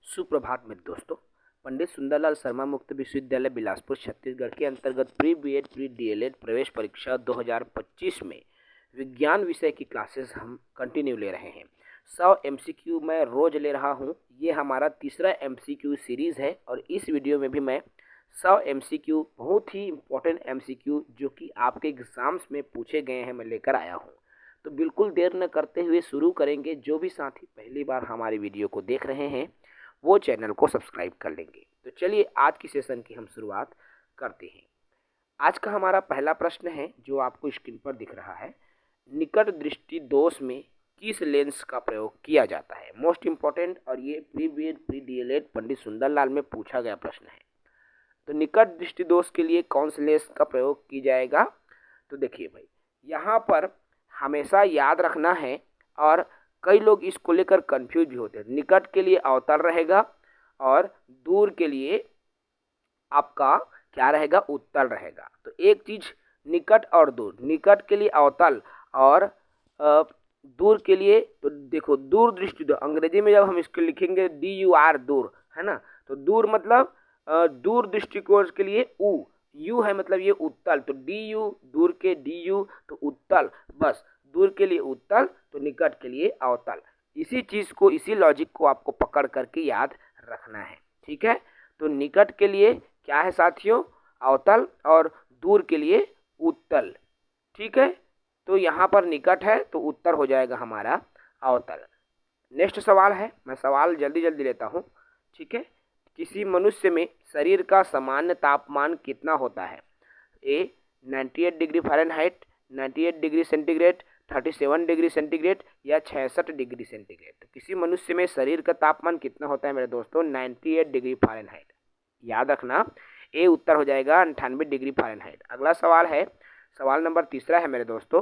सुप्रभात मित्र दोस्तों। पंडित सुंदरलाल शर्मा मुक्त विश्वविद्यालय बिलासपुर छत्तीसगढ़ के अंतर्गत प्री बीएड प्री डीएलएड प्रवेश परीक्षा 2025 में विज्ञान विषय की क्लासेस हम कंटिन्यू ले रहे हैं। 100 एमसीक्यू मैं रोज ले रहा हूं। ये हमारा तीसरा एमसीक्यू सीरीज़ है और इस वीडियो में भी मैं 100 एमसीक्यू बहुत ही इम्पोर्टेंट एमसीक्यू जो कि आपके एग्ज़ाम्स में पूछे गए हैं मैं लेकर आया हूँ। तो बिल्कुल देर न करते हुए शुरू करेंगे। जो भी साथी पहली बार हमारी वीडियो को देख रहे हैं वो चैनल को सब्सक्राइब कर लेंगे। तो चलिए आज की सेशन की हम शुरुआत करते हैं। आज का हमारा पहला प्रश्न है जो आपको स्क्रीन पर दिख रहा है। निकट दृष्टि दोष में किस लेंस का प्रयोग किया जाता है? मोस्ट इम्पॉर्टेंट, और ये pre BEd pre DElEd Pandit Sundarlal में पूछा गया प्रश्न है। तो निकट दृष्टि दोष के लिए कौन से लेंस का प्रयोग किया जाएगा? तो देखिए भाई, यहाँ पर हमेशा याद रखना है और कई लोग इसको लेकर कंफ्यूज भी होते हैं। निकट के लिए अवतल रहेगा और दूर के लिए आपका क्या रहेगा? उत्तल रहेगा। तो एक चीज निकट और दूर, निकट के लिए अवतल और दूर के लिए, तो देखो दूर दृष्टि दो, अंग्रेजी में जब हम इसको लिखेंगे DUR दूर, है ना। तो दूर मतलब दूर दृष्टिकोण के लिए यू है, मतलब ये उत्तल। तो DU दूर के DU तो उत्तल, बस दूर के लिए उत्तल तो निकट के लिए अवतल। इसी चीज़ को, इसी लॉजिक को आपको पकड़ करके याद रखना है, ठीक है। तो निकट के लिए क्या है साथियों? अवतल, और दूर के लिए उत्तल, ठीक है। तो यहाँ पर निकट है तो उत्तर हो जाएगा हमारा अवतल। नेक्स्ट सवाल है, मैं सवाल जल्दी जल्दी लेता हूँ, ठीक है। किसी मनुष्य में शरीर का सामान्य तापमान कितना होता है? ए 98 degree Fahrenheit, 98 degree centigrade, 37 degree centigrade या 66 डिग्री सेंटीग्रेड। तो किसी मनुष्य में शरीर का तापमान कितना होता है मेरे दोस्तों? 98 डिग्री फ़ारेनहाइट। याद रखना, ए उत्तर हो जाएगा 98 डिग्री फ़ारेनहाइट। अगला सवाल है, सवाल नंबर तीसरा है मेरे दोस्तों।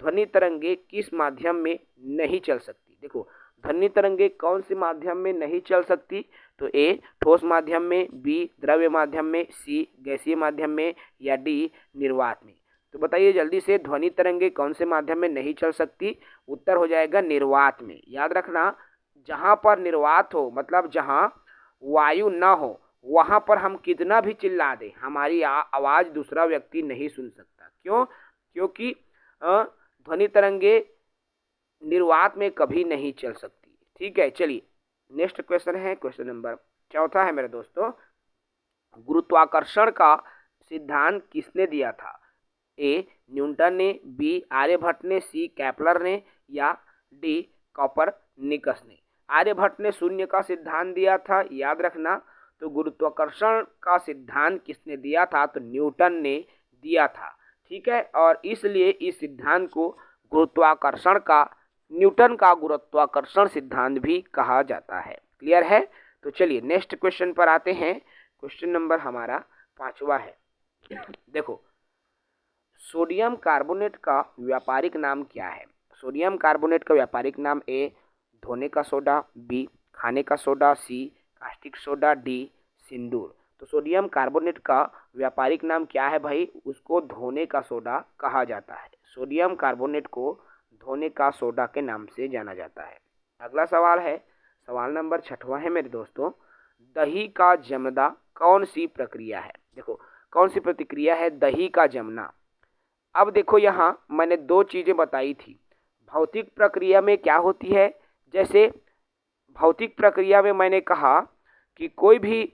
ध्वनि तरंगे किस माध्यम में नहीं चल सकती? देखो, ध्वनि तरंगे कौन से माध्यम में नहीं चल सकती? तो ए ठोस माध्यम में, बी द्रव्य माध्यम में, सी गैसीय माध्यम में या डी निर्वात में। तो बताइए जल्दी से, ध्वनि तरंगे कौन से माध्यम में नहीं चल सकती? उत्तर हो जाएगा निर्वात में। याद रखना, जहाँ पर निर्वात हो मतलब जहाँ वायु ना हो, वहाँ पर हम कितना भी चिल्ला दें हमारी आवाज़ दूसरा व्यक्ति नहीं सुन सकता। क्यों? क्योंकि ध्वनि तरंगे निर्वात में कभी नहीं चल सकती, ठीक है। चलिए नेक्स्ट क्वेश्चन है, क्वेश्चन नंबर चौथा है मेरे दोस्तों। गुरुत्वाकर्षण का सिद्धांत किसने दिया था? ए न्यूटन ने, बी आर्यभट्ट ने, सी केपलर ने या डी कोपरनिकस ने। आर्यभट्ट ने शून्य का सिद्धांत दिया था, याद रखना। तो गुरुत्वाकर्षण का सिद्धांत किसने दिया था? तो न्यूटन ने दिया था, ठीक है। और इसलिए इस सिद्धांत को गुरुत्वाकर्षण का, न्यूटन का गुरुत्वाकर्षण सिद्धांत भी कहा जाता है। क्लियर है? तो चलिए नेक्स्ट क्वेश्चन पर आते हैं। क्वेश्चन नंबर हमारा 5वां है। देखो, सोडियम कार्बोनेट का व्यापारिक नाम क्या है? सोडियम कार्बोनेट का व्यापारिक नाम ए धोने का सोडा, बी खाने का सोडा, सी कास्टिक सोडा, डी सिंदूर। तो सोडियम कार्बोनेट का व्यापारिक नाम क्या है भाई? उसको धोने का सोडा कहा जाता है। सोडियम कार्बोनेट को धोने का सोडा के नाम से जाना जाता है। अगला सवाल है, सवाल नंबर 6वां है मेरे दोस्तों। दही का जमना कौन सी प्रक्रिया है? देखो, कौन सी प्रतिक्रिया है दही का जमना? अब देखो, यहाँ मैंने दो चीज़ें बताई थी। भौतिक प्रक्रिया में क्या होती है? जैसे भौतिक प्रक्रिया में मैंने कहा कि कोई भी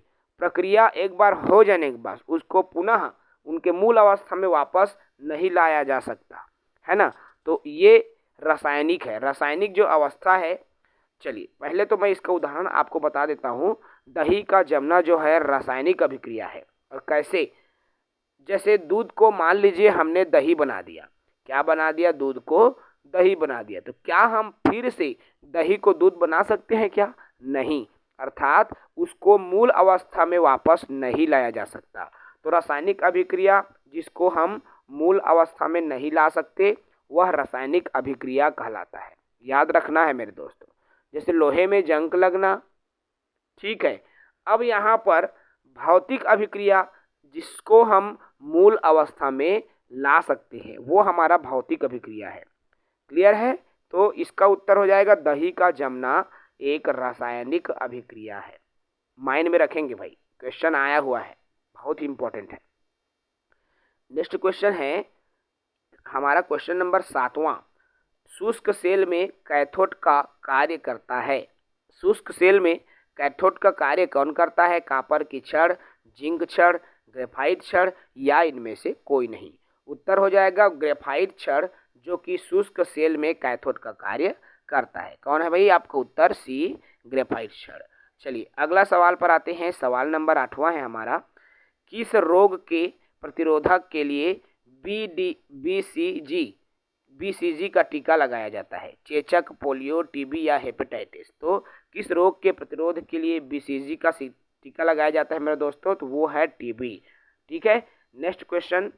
प्रक्रिया एक बार हो जाने के बाद उसको पुनः उनके मूल अवस्था में वापस नहीं लाया जा सकता, है ना। तो ये रासायनिक है, रासायनिक जो अवस्था है। चलिए पहले तो मैं इसका उदाहरण आपको बता देता हूँ। दही का जमना जो है रासायनिक अभिक्रिया है। और कैसे? जैसे दूध को मान लीजिए हमने दही बना दिया। क्या बना दिया? दूध को दही बना दिया। तो क्या हम फिर से दही को दूध बना सकते हैं क्या? नहीं, अर्थात उसको मूल अवस्था में वापस नहीं लाया जा सकता। तो रासायनिक अभिक्रिया जिसको हम मूल अवस्था में नहीं ला सकते वह रासायनिक अभिक्रिया कहलाता है। याद रखना है मेरे दोस्तों। जैसे लोहे में जंग लगना, ठीक है। अब यहाँ पर भौतिक अभिक्रिया जिसको हम मूल अवस्था में ला सकते हैं वो हमारा भौतिक अभिक्रिया है। क्लियर है? तो इसका उत्तर हो जाएगा दही का जमना एक रासायनिक अभिक्रिया है। माइंड में रखेंगे भाई, क्वेश्चन आया हुआ है, बहुत ही इंपॉर्टेंट है। नेक्स्ट क्वेश्चन है हमारा क्वेश्चन नंबर 7वां। शुष्क सेल में कैथोड का कार्य करता है। शुष्क सेल में कैथोड का कार्य कौन करता है? कॉपर की छड़, जिंक छड़, ग्रेफाइट छड़ या इनमें से कोई नहीं। उत्तर हो जाएगा ग्रेफाइट छड़, जो कि शुष्क सेल में कैथोड का कार्य करता है। कौन है भाई? आपका उत्तर सी, ग्रेफाइट छड़। चलिए अगला सवाल पर आते हैं। सवाल नंबर 8वां है हमारा। किस रोग के प्रतिरोधक के लिए बीसीजी का टीका लगाया जाता है? चेचक, पोलियो, टीबी या हेपेटाइटिस। तो किस रोग के प्रतिरोध के लिए बीसीजी का टीका लगाया जाता है मेरे दोस्तों? तो वो है टीबी। ठीक है, नेक्स्ट क्वेश्चन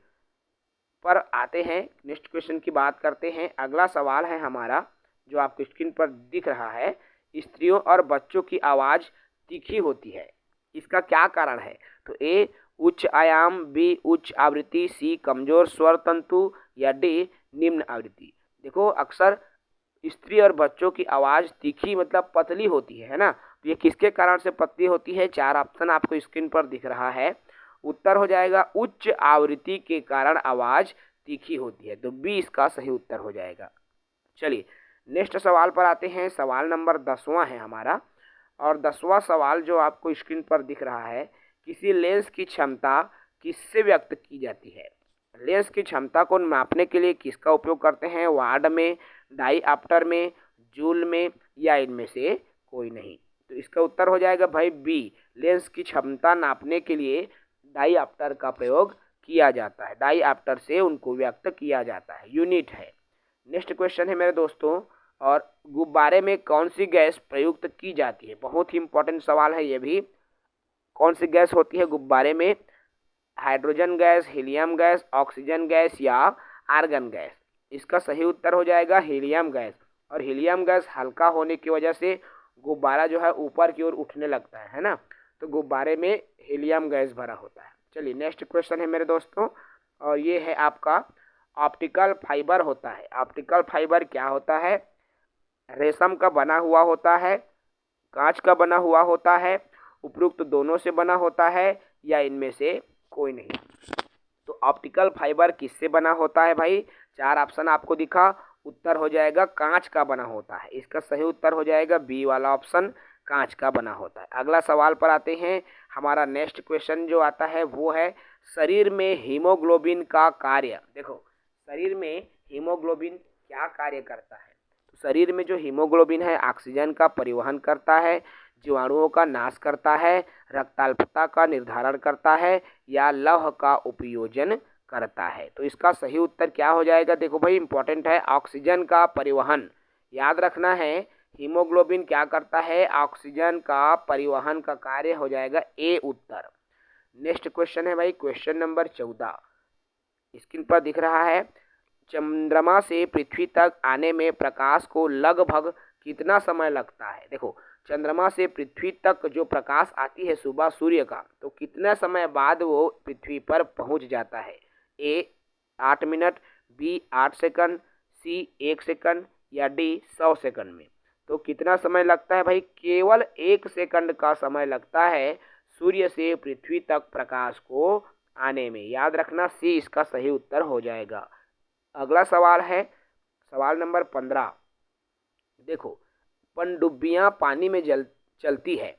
पर आते हैं। नेक्स्ट क्वेश्चन की बात करते हैं। अगला सवाल है हमारा, जो आपको स्क्रीन पर दिख रहा है। स्त्रियों और बच्चों की आवाज़ तीखी होती है, इसका क्या कारण है? तो ए उच्च आयाम, बी उच्च आवृत्ति, सी कमजोर स्वर तंतु या डी निम्न आवृत्ति। देखो अक्सर स्त्री और बच्चों की आवाज़ तीखी मतलब पतली होती है ना, तो ये किसके कारण से पतली होती है? 4 ऑप्शन आपको स्क्रीन पर दिख रहा है। उत्तर हो जाएगा उच्च आवृत्ति के कारण आवाज़ तीखी होती है, तो बी इसका सही उत्तर हो जाएगा। चलिए नेक्स्ट सवाल पर आते हैं। सवाल नंबर 10वां है हमारा, और 10वां सवाल जो आपको स्क्रीन पर दिख रहा है। किसी लेंस की क्षमता किससे व्यक्त की जाती है? लेंस की क्षमता को मापने के लिए किसका उपयोग करते हैं? वाट में, डाईऑप्टर में, जूल में या इनमें से कोई नहीं। तो इसका उत्तर हो जाएगा भाई बी, लेंस की क्षमता नापने के लिए डाईऑप्टर का प्रयोग किया जाता है। डाईऑप्टर से उनको व्यक्त किया जाता है, यूनिट है। नेक्स्ट क्वेश्चन है मेरे दोस्तों, और गुब्बारे में कौन सी गैस प्रयुक्त की जाती है? बहुत ही इंपॉर्टेंट सवाल है ये भी। कौन सी गैस होती है गुब्बारे में? Hydrogen gas, helium gas, oxygen gas या आर्गन गैस। इसका सही उत्तर हो जाएगा हीलियम गैस। और हीलियम गैस हल्का होने की वजह से गुब्बारा जो है ऊपर की ओर उठने लगता है ना, तो गुब्बारे में हीलियम गैस भरा होता है। चलिए नेक्स्ट क्वेश्चन है मेरे दोस्तों, और ये है आपका ऑप्टिकल फाइबर होता है। ऑप्टिकल फाइबर क्या होता है? रेशम का बना हुआ होता है, कांच का बना हुआ होता है, उपरोक्त दोनों से बना होता है या इनमें से कोई नहीं। तो ऑप्टिकल फाइबर किससे बना होता है भाई? 4 ऑप्शन आपको दिखा, उत्तर हो जाएगा कांच का बना होता है। इसका सही उत्तर हो जाएगा बी वाला ऑप्शन, कांच का बना होता है। अगला सवाल पर आते हैं। हमारा नेक्स्ट क्वेश्चन जो आता है वो है शरीर में हीमोग्लोबिन का कार्य। देखो शरीर में हीमोग्लोबिन क्या कार्य करता है? तो शरीर में जो हीमोग्लोबिन है ऑक्सीजन का परिवहन करता है, जीवाणुओं का नाश करता है, रक्ताल्पता का निर्धारण करता है या लौह का उपयोजन करता है। तो इसका सही उत्तर क्या हो जाएगा? देखो भाई इंपॉर्टेंट है, ऑक्सीजन का परिवहन। याद रखना है हीमोग्लोबिन क्या करता है? ऑक्सीजन का परिवहन का कार्य हो जाएगा ए उत्तर। नेक्स्ट क्वेश्चन है भाई क्वेश्चन नंबर 14, स्क्रीन पर दिख रहा है। चंद्रमा से पृथ्वी तक आने में प्रकाश को लगभग कितना समय लगता है? देखो चंद्रमा से पृथ्वी तक जो प्रकाश आती है सुबह सूर्य का, तो कितना समय बाद वो पृथ्वी पर पहुंच जाता है? ए 8 मिनट, बी 8 सेकंड, सी 1 सेकंड या डी 100 सेकंड में। तो कितना समय लगता है भाई? केवल 1 सेकंड का समय लगता है सूर्य से पृथ्वी तक प्रकाश को आने में। याद रखना सी इसका सही उत्तर हो जाएगा। अगला सवाल है सवाल नंबर 15। देखो पनडुब्बियां पानी में चलती है,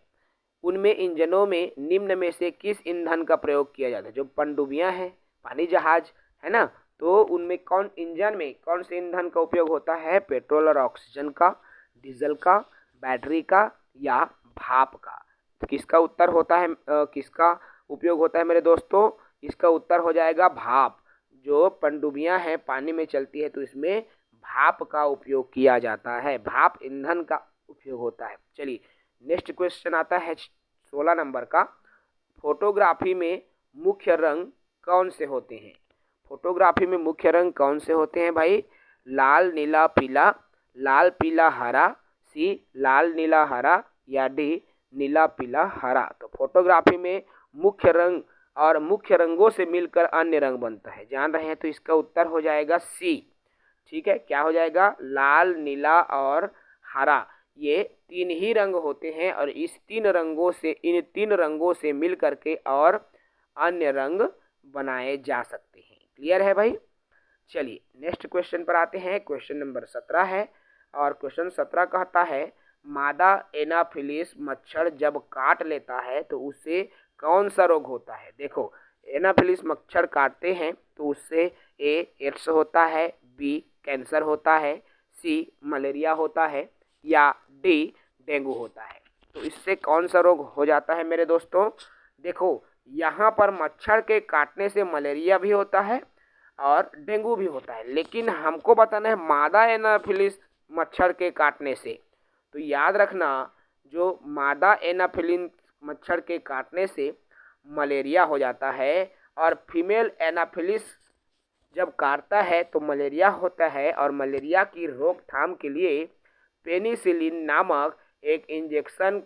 उनमें इंजनों में निम्न में से किस ईंधन का प्रयोग किया जाता है? जो पनडुब्बियां हैं, पानी जहाज है ना, तो उनमें कौन इंजन में कौन से ईंधन का उपयोग होता है? पेट्रोल और ऑक्सीजन का, डीजल का, बैटरी का या भाप का। तो किसका उत्तर होता है किसका उपयोग होता है मेरे दोस्तों? इसका उत्तर हो जाएगा भाप। जो पनडुब्बियां हैं पानी में चलती है तो इसमें भाप का उपयोग किया जाता है, भाप ईंधन का उपयोग होता है। चलिए नेक्स्ट क्वेश्चन आता है 16 नंबर का। फोटोग्राफी में मुख्य रंग कौन से होते हैं? फोटोग्राफी में मुख्य रंग कौन से होते हैं भाई? लाल नीला पीला, लाल पीला हरा, सी लाल नीला हरा या डी नीला पीला हरा। तो फोटोग्राफी में मुख्य रंग और मुख्य रंगों से मिलकर अन्य रंग बनता है, जान रहे हैं? तो इसका उत्तर हो जाएगा सी। ठीक है, क्या हो जाएगा? लाल नीला और हरा, ये 3 ही रंग होते हैं और इन 3 रंगों से मिल करके और अन्य रंग बनाए जा सकते हैं। क्लियर है भाई? चलिए नेक्स्ट क्वेश्चन पर आते हैं। क्वेश्चन नंबर 17 है और क्वेश्चन 17 कहता है मादा एनाफिलिस मच्छर जब काट लेता है तो उससे कौन सा रोग होता है। देखो एनाफिलिस मच्छर काटते हैं तो उससे ए एड्स होता है, बी कैंसर होता है, सी मलेरिया होता है या डी डेंगू होता है। तो इससे कौन सा रोग हो जाता है मेरे दोस्तों? देखो यहाँ पर मच्छर के काटने से मलेरिया भी होता है और डेंगू भी होता है, लेकिन हमको बताना है मादा एनाफिलिस मच्छर के काटने से। तो याद रखना जो मादा एनाफिलिस मच्छर के काटने से मलेरिया हो जाता है और फीमेल एनाफिलिस जब काटता है तो मलेरिया होता है और मलेरिया की रोकथाम के लिए पेनिसिलिन नामक एक इंजेक्शन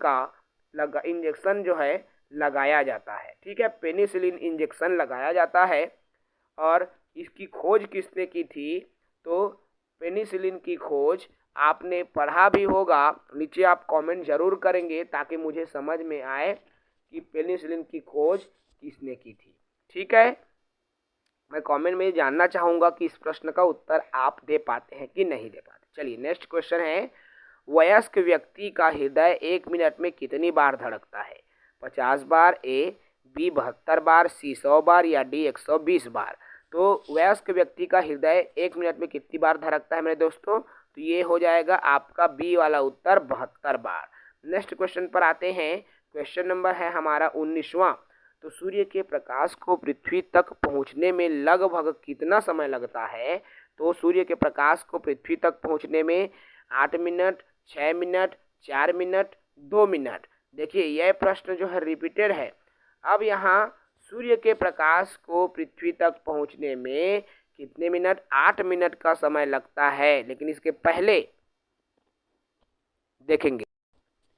जो है लगाया जाता है। ठीक है, पेनिसिलिन इंजेक्शन लगाया जाता है और इसकी खोज किसने की थी? तो पेनिसिलिन की खोज आपने पढ़ा भी होगा, नीचे आप कमेंट जरूर करेंगे ताकि मुझे समझ में आए कि पेनिसिलिन की खोज किसने की थी। ठीक है, मैं कमेंट में जानना चाहूँगा कि इस प्रश्न का उत्तर आप दे पाते हैं कि नहीं दे पाते। चलिए नेक्स्ट क्वेश्चन है वयस्क व्यक्ति का हृदय 1 मिनट में कितनी बार धड़कता है? 50 बार, ए बी 72 बार, सी 100 बार या डी 120 बार। तो वयस्क व्यक्ति का हृदय 1 मिनट में कितनी बार धड़कता है मेरे दोस्तों? तो ये हो जाएगा आपका बी वाला उत्तर 72 बार। नेक्स्ट क्वेश्चन पर आते हैं। क्वेश्चन नंबर है हमारा 19वां। तो सूर्य के प्रकाश को पृथ्वी तक पहुंचने में लगभग कितना समय लगता है? तो सूर्य के प्रकाश को पृथ्वी तक पहुंचने में 8 मिनट, 6 मिनट, 4 मिनट, 2 मिनट। देखिए यह प्रश्न जो है रिपीटेड है। अब यहाँ सूर्य के प्रकाश को पृथ्वी तक पहुंचने में कितने मिनट? 8 मिनट का समय लगता है। लेकिन इसके पहले देखेंगे,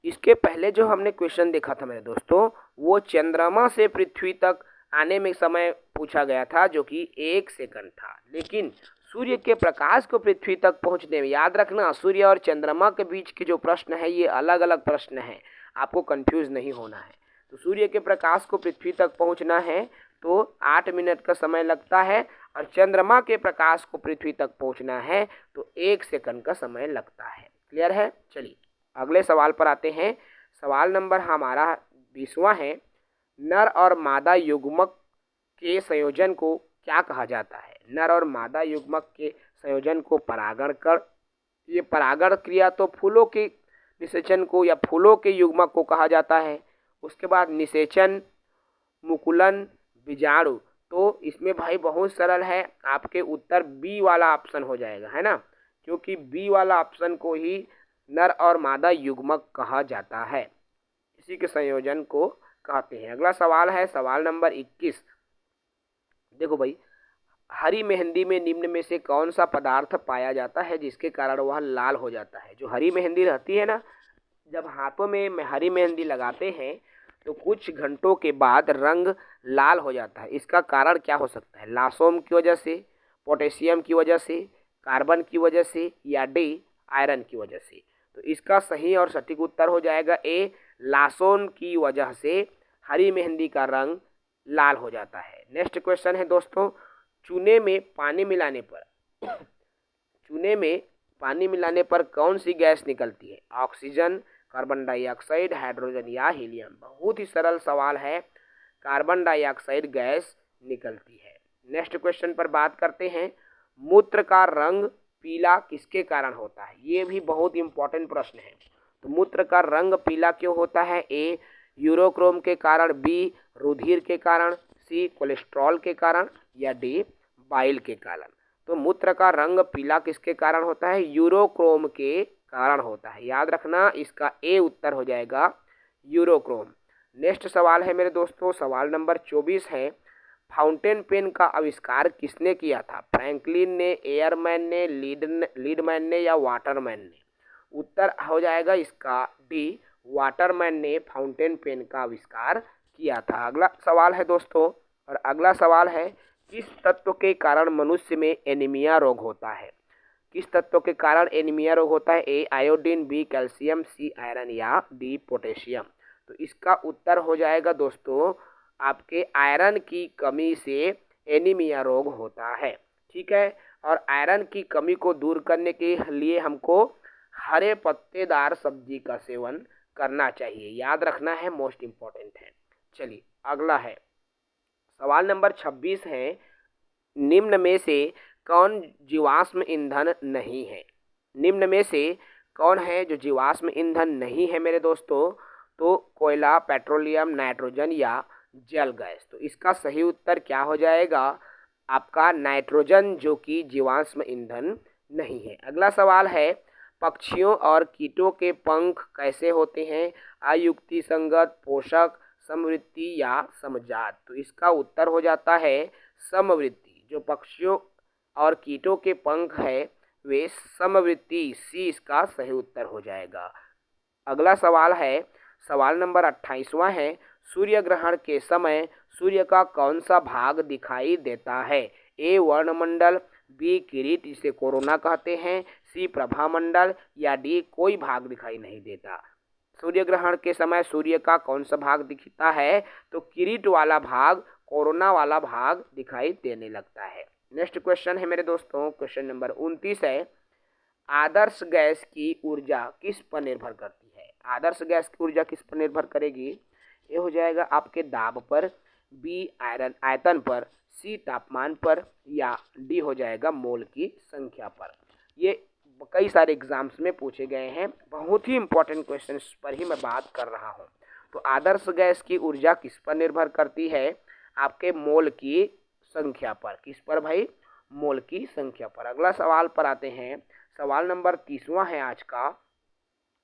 इसके पहले जो हमने क्वेश्चन देखा था मेरे दोस्तों, वो चंद्रमा से पृथ्वी तक आने में समय पूछा गया था जो कि 1 सेकंड था। लेकिन सूर्य के प्रकाश को पृथ्वी तक पहुंचने में, याद रखना सूर्य और चंद्रमा के बीच के जो प्रश्न है ये अलग अलग प्रश्न है, आपको कंफ्यूज नहीं होना है। तो सूर्य के प्रकाश को पृथ्वी तक पहुंचना है तो 8 मिनट का समय लगता है और चंद्रमा के प्रकाश को पृथ्वी तक पहुंचना है तो 1 सेकंड का समय लगता है। क्लियर है? चलिए अगले सवाल पर आते हैं। सवाल नंबर हमारा 20वां है। नर और मादा युग्मक के संयोजन को क्या कहा जाता है? नर और मादा युग्मक के संयोजन को परागण कर, ये परागण क्रिया तो फूलों के निषेचन को या फूलों के युग्मक को कहा जाता है। उसके बाद निषेचन, मुकुलन, बीजाणु। तो इसमें भाई बहुत सरल है, आपके उत्तर बी वाला ऑप्शन हो जाएगा, है ना, क्योंकि बी वाला ऑप्शन को ही नर और मादा युग्मक कहा जाता है, इसी के संयोजन को कहते हैं। अगला सवाल है सवाल नंबर 21। देखो भाई, हरी मेहंदी में निम्न में से कौन सा पदार्थ पाया जाता है जिसके कारण वह लाल हो जाता है? जो हरी मेहंदी रहती है ना, जब हाथों में हरी मेहंदी लगाते हैं तो कुछ घंटों के बाद रंग लाल हो जाता है। इसका कारण क्या हो सकता है? लासोम की वजह से, पोटेशियम की वजह से, कार्बन की वजह से या डी आयरन की वजह से। तो इसका सही और सटीक उत्तर हो जाएगा ए, लासोन की वजह से हरी मेहंदी का रंग लाल हो जाता है। नेक्स्ट क्वेश्चन है दोस्तों, चूने में पानी मिलाने पर कौन सी गैस निकलती है? ऑक्सीजन, कार्बन डाइऑक्साइड, हाइड्रोजन या हीलियम। बहुत ही सरल सवाल है, कार्बन डाइऑक्साइड गैस निकलती है। नेक्स्ट क्वेश्चन पर बात करते हैं। मूत्र का रंग पीला किसके कारण होता है? ये भी बहुत इंपॉर्टेंट प्रश्न है। तो मूत्र का रंग पीला क्यों होता है? ए यूरोक्रोम के कारण, बी रुधिर के कारण, सी कोलेस्ट्रॉल के कारण या डी बाइल के कारण। तो मूत्र का रंग पीला किसके कारण होता है? यूरोक्रोम के कारण होता है। याद रखना इसका ए उत्तर हो जाएगा यूरोक्रोम। नेक्स्ट सवाल है मेरे दोस्तों, सवाल नंबर 24 है। फाउंटेन पेन का आविष्कार किसने किया था? फ्रैंकलिन ने, एयरमैन ने, लीडमैन ने या वाटरमैन ने? उत्तर हो जाएगा इसका डी, वाटरमैन ने फाउंटेन पेन का आविष्कार किया था। अगला सवाल है दोस्तों, और अगला सवाल है किस तत्व के कारण मनुष्य में एनीमिया रोग होता है? किस तत्व के कारण एनीमिया रोग होता है? A iodine, B calcium, C iron या डी पोटेशियम। तो इसका उत्तर हो जाएगा दोस्तों आपके आयरन की कमी से एनीमिया रोग होता है। ठीक है, और आयरन की कमी को दूर करने के लिए हमको हरे पत्तेदार सब्जी का सेवन करना चाहिए, याद रखना है, मोस्ट इम्पॉर्टेंट है। चलिए अगला है सवाल नंबर 26 है, निम्न में से कौन जीवाश्म ईंधन नहीं है? निम्न में से कौन है जो जीवाश्म ईंधन नहीं है मेरे दोस्तों? तो कोयला, पेट्रोलियम, नाइट्रोजन या जल गैस। तो इसका सही उत्तर क्या हो जाएगा? आपका नाइट्रोजन, जो कि जीवाश्म ईंधन नहीं है। अगला सवाल है, पक्षियों और कीटों के पंख कैसे होते हैं? अयुक्ति संगत, पोषक, समवृत्ति या समजात। तो इसका उत्तर हो जाता है समवृत्ति। जो पक्षियों और कीटों के पंख है वे समवृत्ति, सी इसका सही उत्तर हो जाएगा। अगला सवाल है सवाल नंबर 28वां है, सूर्य ग्रहण के समय सूर्य का कौन सा भाग दिखाई देता है? ए वर्णमंडल, बी किरीट जिसे कोरोना कहते हैं, सी प्रभामंडल या डी कोई भाग दिखाई नहीं देता। सूर्य ग्रहण के समय सूर्य का कौन सा भाग दिखता है? तो किरीट वाला भाग, कोरोना वाला भाग दिखाई देने लगता है। नेक्स्ट क्वेश्चन है मेरे दोस्तों, क्वेश्चन नंबर 29 है, आदर्श गैस की ऊर्जा किस पर निर्भर करती है? आदर्श गैस की ऊर्जा किस पर निर्भर करेगी? ये हो जाएगा आपके दाब पर, बी आयतन पर, सी तापमान पर या डी हो जाएगा मोल की संख्या पर। ये कई सारे एग्जाम्स में पूछे गए हैं, बहुत ही इंपॉर्टेंट क्वेश्चंस पर ही मैं बात कर रहा हूँ। तो आदर्श गैस की ऊर्जा किस पर निर्भर करती है? आपके मोल की संख्या पर। किस पर भाई? मोल की संख्या पर। अगला सवाल पर आते हैं, सवाल नंबर 30वां है आज का,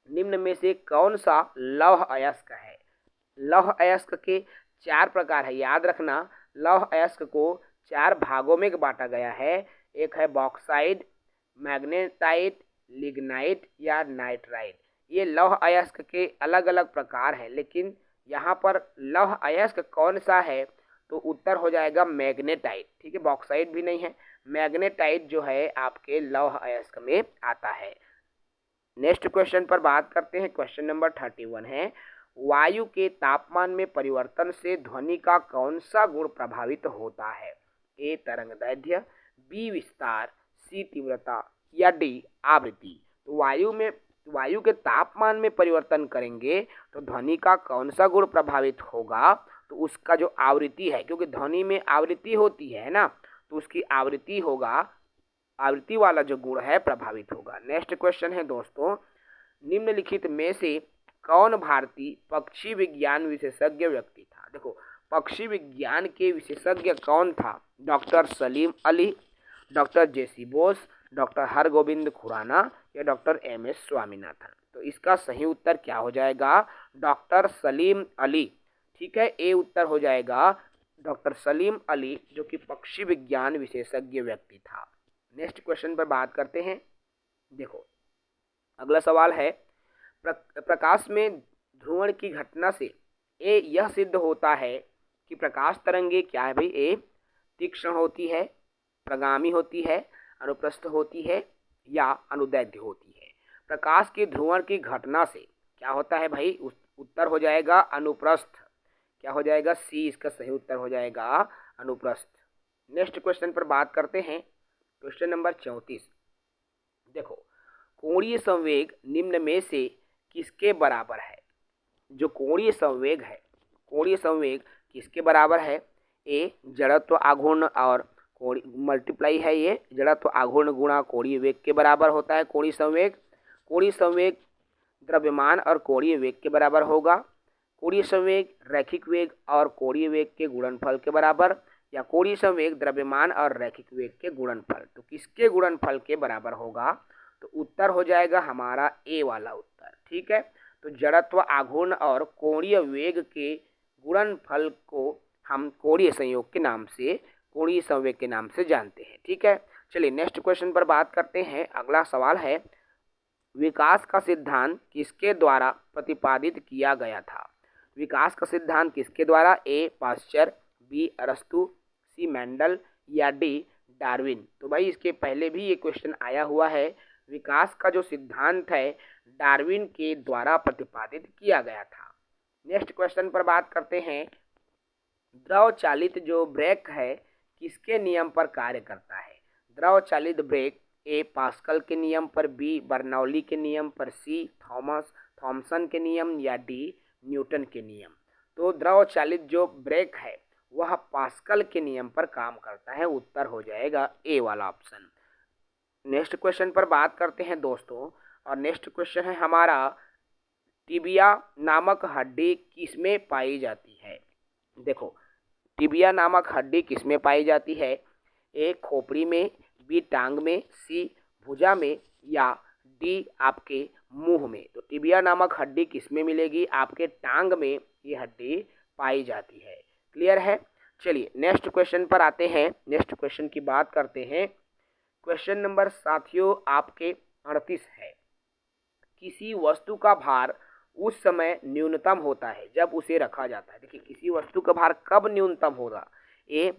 निम्न में से कौन सा लौह अयस्क है? लौह अयस्क के 4 प्रकार है, याद रखना। लौह अयस्क को 4 भागों में बांटा गया है। एक है बॉक्साइड, मैग्नेटाइट, लिग्नाइट या नाइट्राइट। ये लौह अयस्क के अलग अलग प्रकार हैं, लेकिन यहाँ पर लौह अयस्क कौन सा है? तो उत्तर हो जाएगा मैग्नेटाइट। ठीक है, बॉक्साइड भी नहीं है, मैग्नेटाइट जो है आपके लौह अयस्क में आता है। नेक्स्ट क्वेश्चन पर बात करते हैं, क्वेश्चन नंबर 31 है, वायु के तापमान में परिवर्तन से ध्वनि का कौन सा गुण प्रभावित होता है? ए तरंगदैर्घ्य, बी विस्तार, सी तीव्रता या डी आवृत्ति। तो वायु के तापमान में परिवर्तन करेंगे तो ध्वनि का कौन सा गुण प्रभावित होगा? तो उसका जो आवृत्ति है, क्योंकि ध्वनि में आवृत्ति होती है ना, तो उसकी आवृत्ति होगा, आवृत्ति वाला जो गुण है प्रभावित होगा। नेक्स्ट क्वेश्चन है दोस्तों, निम्नलिखित में से कौन भारतीय पक्षी विज्ञान विशेषज्ञ व्यक्ति था? देखो, पक्षी विज्ञान के विशेषज्ञ कौन था? डॉक्टर सलीम अली, डॉक्टर जेसी बोस, डॉक्टर हरगोविंद खुराना या डॉक्टर एम.एस. स्वामीनाथन। तो इसका सही उत्तर क्या हो जाएगा? डॉक्टर सलीम अली। ठीक है, ए उत्तर हो जाएगा डॉक्टर सलीम अली, जो कि पक्षी विज्ञान विशेषज्ञ व्यक्ति था। नेक्स्ट क्वेश्चन पर बात करते हैं। देखो, अगला सवाल है, प्रकाश में ध्रुवण की घटना से ए यह सिद्ध होता है कि प्रकाश तरंगे क्या है भाई? ए तीक्ष्ण होती है, प्रगामी होती है, अनुप्रस्थ होती है या अनुदैर्ध्य होती है। प्रकाश की ध्रुवण की घटना से क्या होता है भाई? उत्तर हो जाएगा अनुप्रस्थ। क्या हो जाएगा? सी इसका सही उत्तर हो जाएगा अनुप्रस्थ। नेक्स्ट क्वेश्चन पर बात करते हैं, क्वेश्चन नंबर 34। देखो, कोणीय संवेग निम्न में से किसके बराबर है? जो कोणीय संवेग है, कोणीय संवेग किसके बराबर है? ए जड़त्व आघूर्ण और मल्टीप्लाई है, ये जड़त्व आघूर्ण गुणा कोणीय वेग के बराबर होता है कोणीय संवेग। कोणीय संवेग द्रव्यमान और कोणीय वेग के बराबर होगा। कोणीय संवेग रैखिक वेग और कोणीय वेग के गुणनफल के बराबर, या कोणीय संवेग द्रव्यमान और रैखिक वेग के गुणनफल। तो किसके गुणनफल के बराबर होगा? तो उत्तर हो जाएगा हमारा ए वाला उत्तर। ठीक है, तो जड़त्व आघूर्ण और कोणीय वेग के गुणनफल को हम कोणीय संयोग के नाम से, कोणीय संवेग के नाम से जानते हैं। ठीक है, चलिए नेक्स्ट क्वेश्चन पर बात करते हैं। अगला सवाल है, विकास का सिद्धांत किसके द्वारा प्रतिपादित किया गया था? विकास का सिद्धांत किसके द्वारा? ए पाश्चर, बी अरस्तु, सी मेंडल या डी डार्विन। तो भाई इसके पहले भी ये क्वेश्चन आया हुआ है। विकास का जो सिद्धांत है डार्विन के द्वारा प्रतिपादित किया गया था। नेक्स्ट क्वेश्चन पर बात करते हैं। द्रव चालित जो ब्रेक है किसके नियम पर कार्य करता है? द्रव चालित ब्रेक ए पास्कल के नियम पर, बी बर्नौली के नियम पर, सी थॉमसन के नियम या डी न्यूटन के नियम। तो द्रव चालित जो ब्रेक है वह पास्कल के नियम पर काम करता है। उत्तर हो जाएगा ए वाला ऑप्शन। नेक्स्ट क्वेश्चन पर बात करते हैं दोस्तों, और नेक्स्ट क्वेश्चन है हमारा, टिबिया नामक हड्डी किसमें पाई जाती है? देखो, टिबिया नामक हड्डी किसमें पाई जाती है? ए खोपड़ी में, बी टांग में, सी भुजा में या डी आपके मुंह में। तो टिबिया नामक हड्डी किसमें मिलेगी? आपके टांग में ये हड्डी पाई जाती है। क्लियर है? चलिए नेक्स्ट क्वेश्चन पर आते हैं। नेक्स्ट क्वेश्चन की बात करते हैं। क्वेश्चन नंबर साथियों आपके 38 है। किसी वस्तु का भार उस समय न्यूनतम होता है जब उसे रखा जाता है। देखिए, किसी वस्तु का भार कब न्यूनतम होगा? ए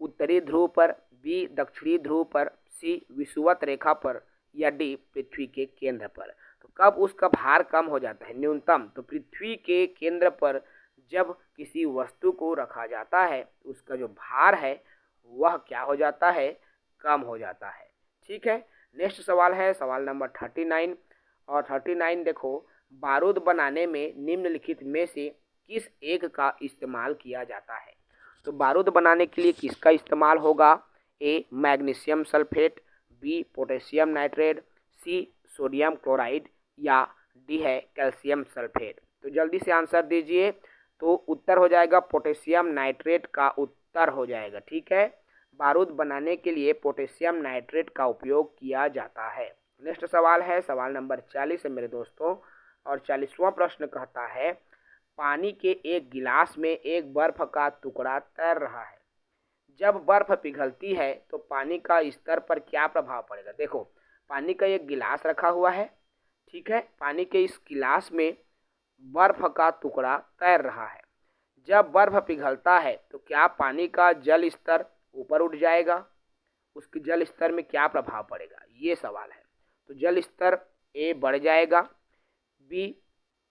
उत्तरी ध्रुव पर, बी दक्षिणी ध्रुव पर, सी विषुवत रेखा पर या डी पृथ्वी के केंद्र पर। तो कब उसका भार कम हो जाता है न्यूनतम? तो पृथ्वी के केंद्र पर जब किसी वस्तु को रखा जाता है उसका जो भार है वह क्या हो जाता है? कम हो जाता है। ठीक है, नेक्स्ट सवाल है सवाल नंबर 39। और 39 देखो, बारूद बनाने में निम्नलिखित में से किस एक का इस्तेमाल किया जाता है? तो बारूद बनाने के लिए किसका इस्तेमाल होगा? A magnesium sulphate, B potassium nitrate, C sodium chloride या डी है कैल्शियम सल्फेट। तो जल्दी से आंसर दीजिए। तो उत्तर हो जाएगा पोटेशियम नाइट्रेट का उत्तर हो जाएगा। ठीक है, बारूद बनाने के लिए पोटेशियम नाइट्रेट का उपयोग किया जाता है। नेक्स्ट सवाल है सवाल नंबर 40 है मेरे दोस्तों, और 40वां प्रश्न कहता है, पानी के एक गिलास में एक बर्फ का टुकड़ा तैर रहा है। जब बर्फ पिघलती है तो पानी का स्तर पर क्या प्रभाव पड़ेगा? देखो, पानी का एक गिलास रखा हुआ है। ठीक है, पानी के इस गिलास में बर्फ का टुकड़ा तैर रहा है। जब बर्फ पिघलता है तो क्या पानी का जल स्तर ऊपर उठ जाएगा? उसके जल स्तर में क्या प्रभाव पड़ेगा, ये सवाल है। तो जल स्तर ए बढ़ जाएगा, बी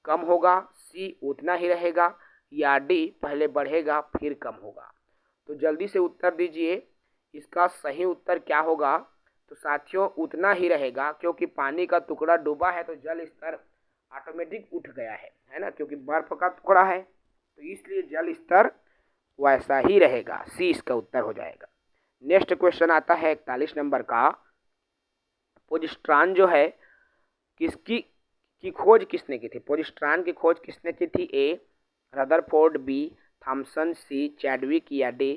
कम होगा, सी उतना ही रहेगा या डी पहले बढ़ेगा फिर कम होगा। तो जल्दी से उत्तर दीजिए, इसका सही उत्तर क्या होगा? तो साथियों उतना ही रहेगा, क्योंकि पानी का टुकड़ा डूबा है तो जल स्तर ऑटोमेटिक उठ गया है ना, क्योंकि बर्फ का टुकड़ा है तो इसलिए जल स्तर वैसा ही रहेगा। सी इसका उत्तर हो जाएगा। नेक्स्ट क्वेश्चन आता है 41 नंबर का। पोजिस्ट्रॉन जो है किसकी खोज किसने की थी? पोजिस्ट्रॉन की खोज किसने की थी? ए रदरफोर्ड, बी थॉमसन, सी चैडविक या डी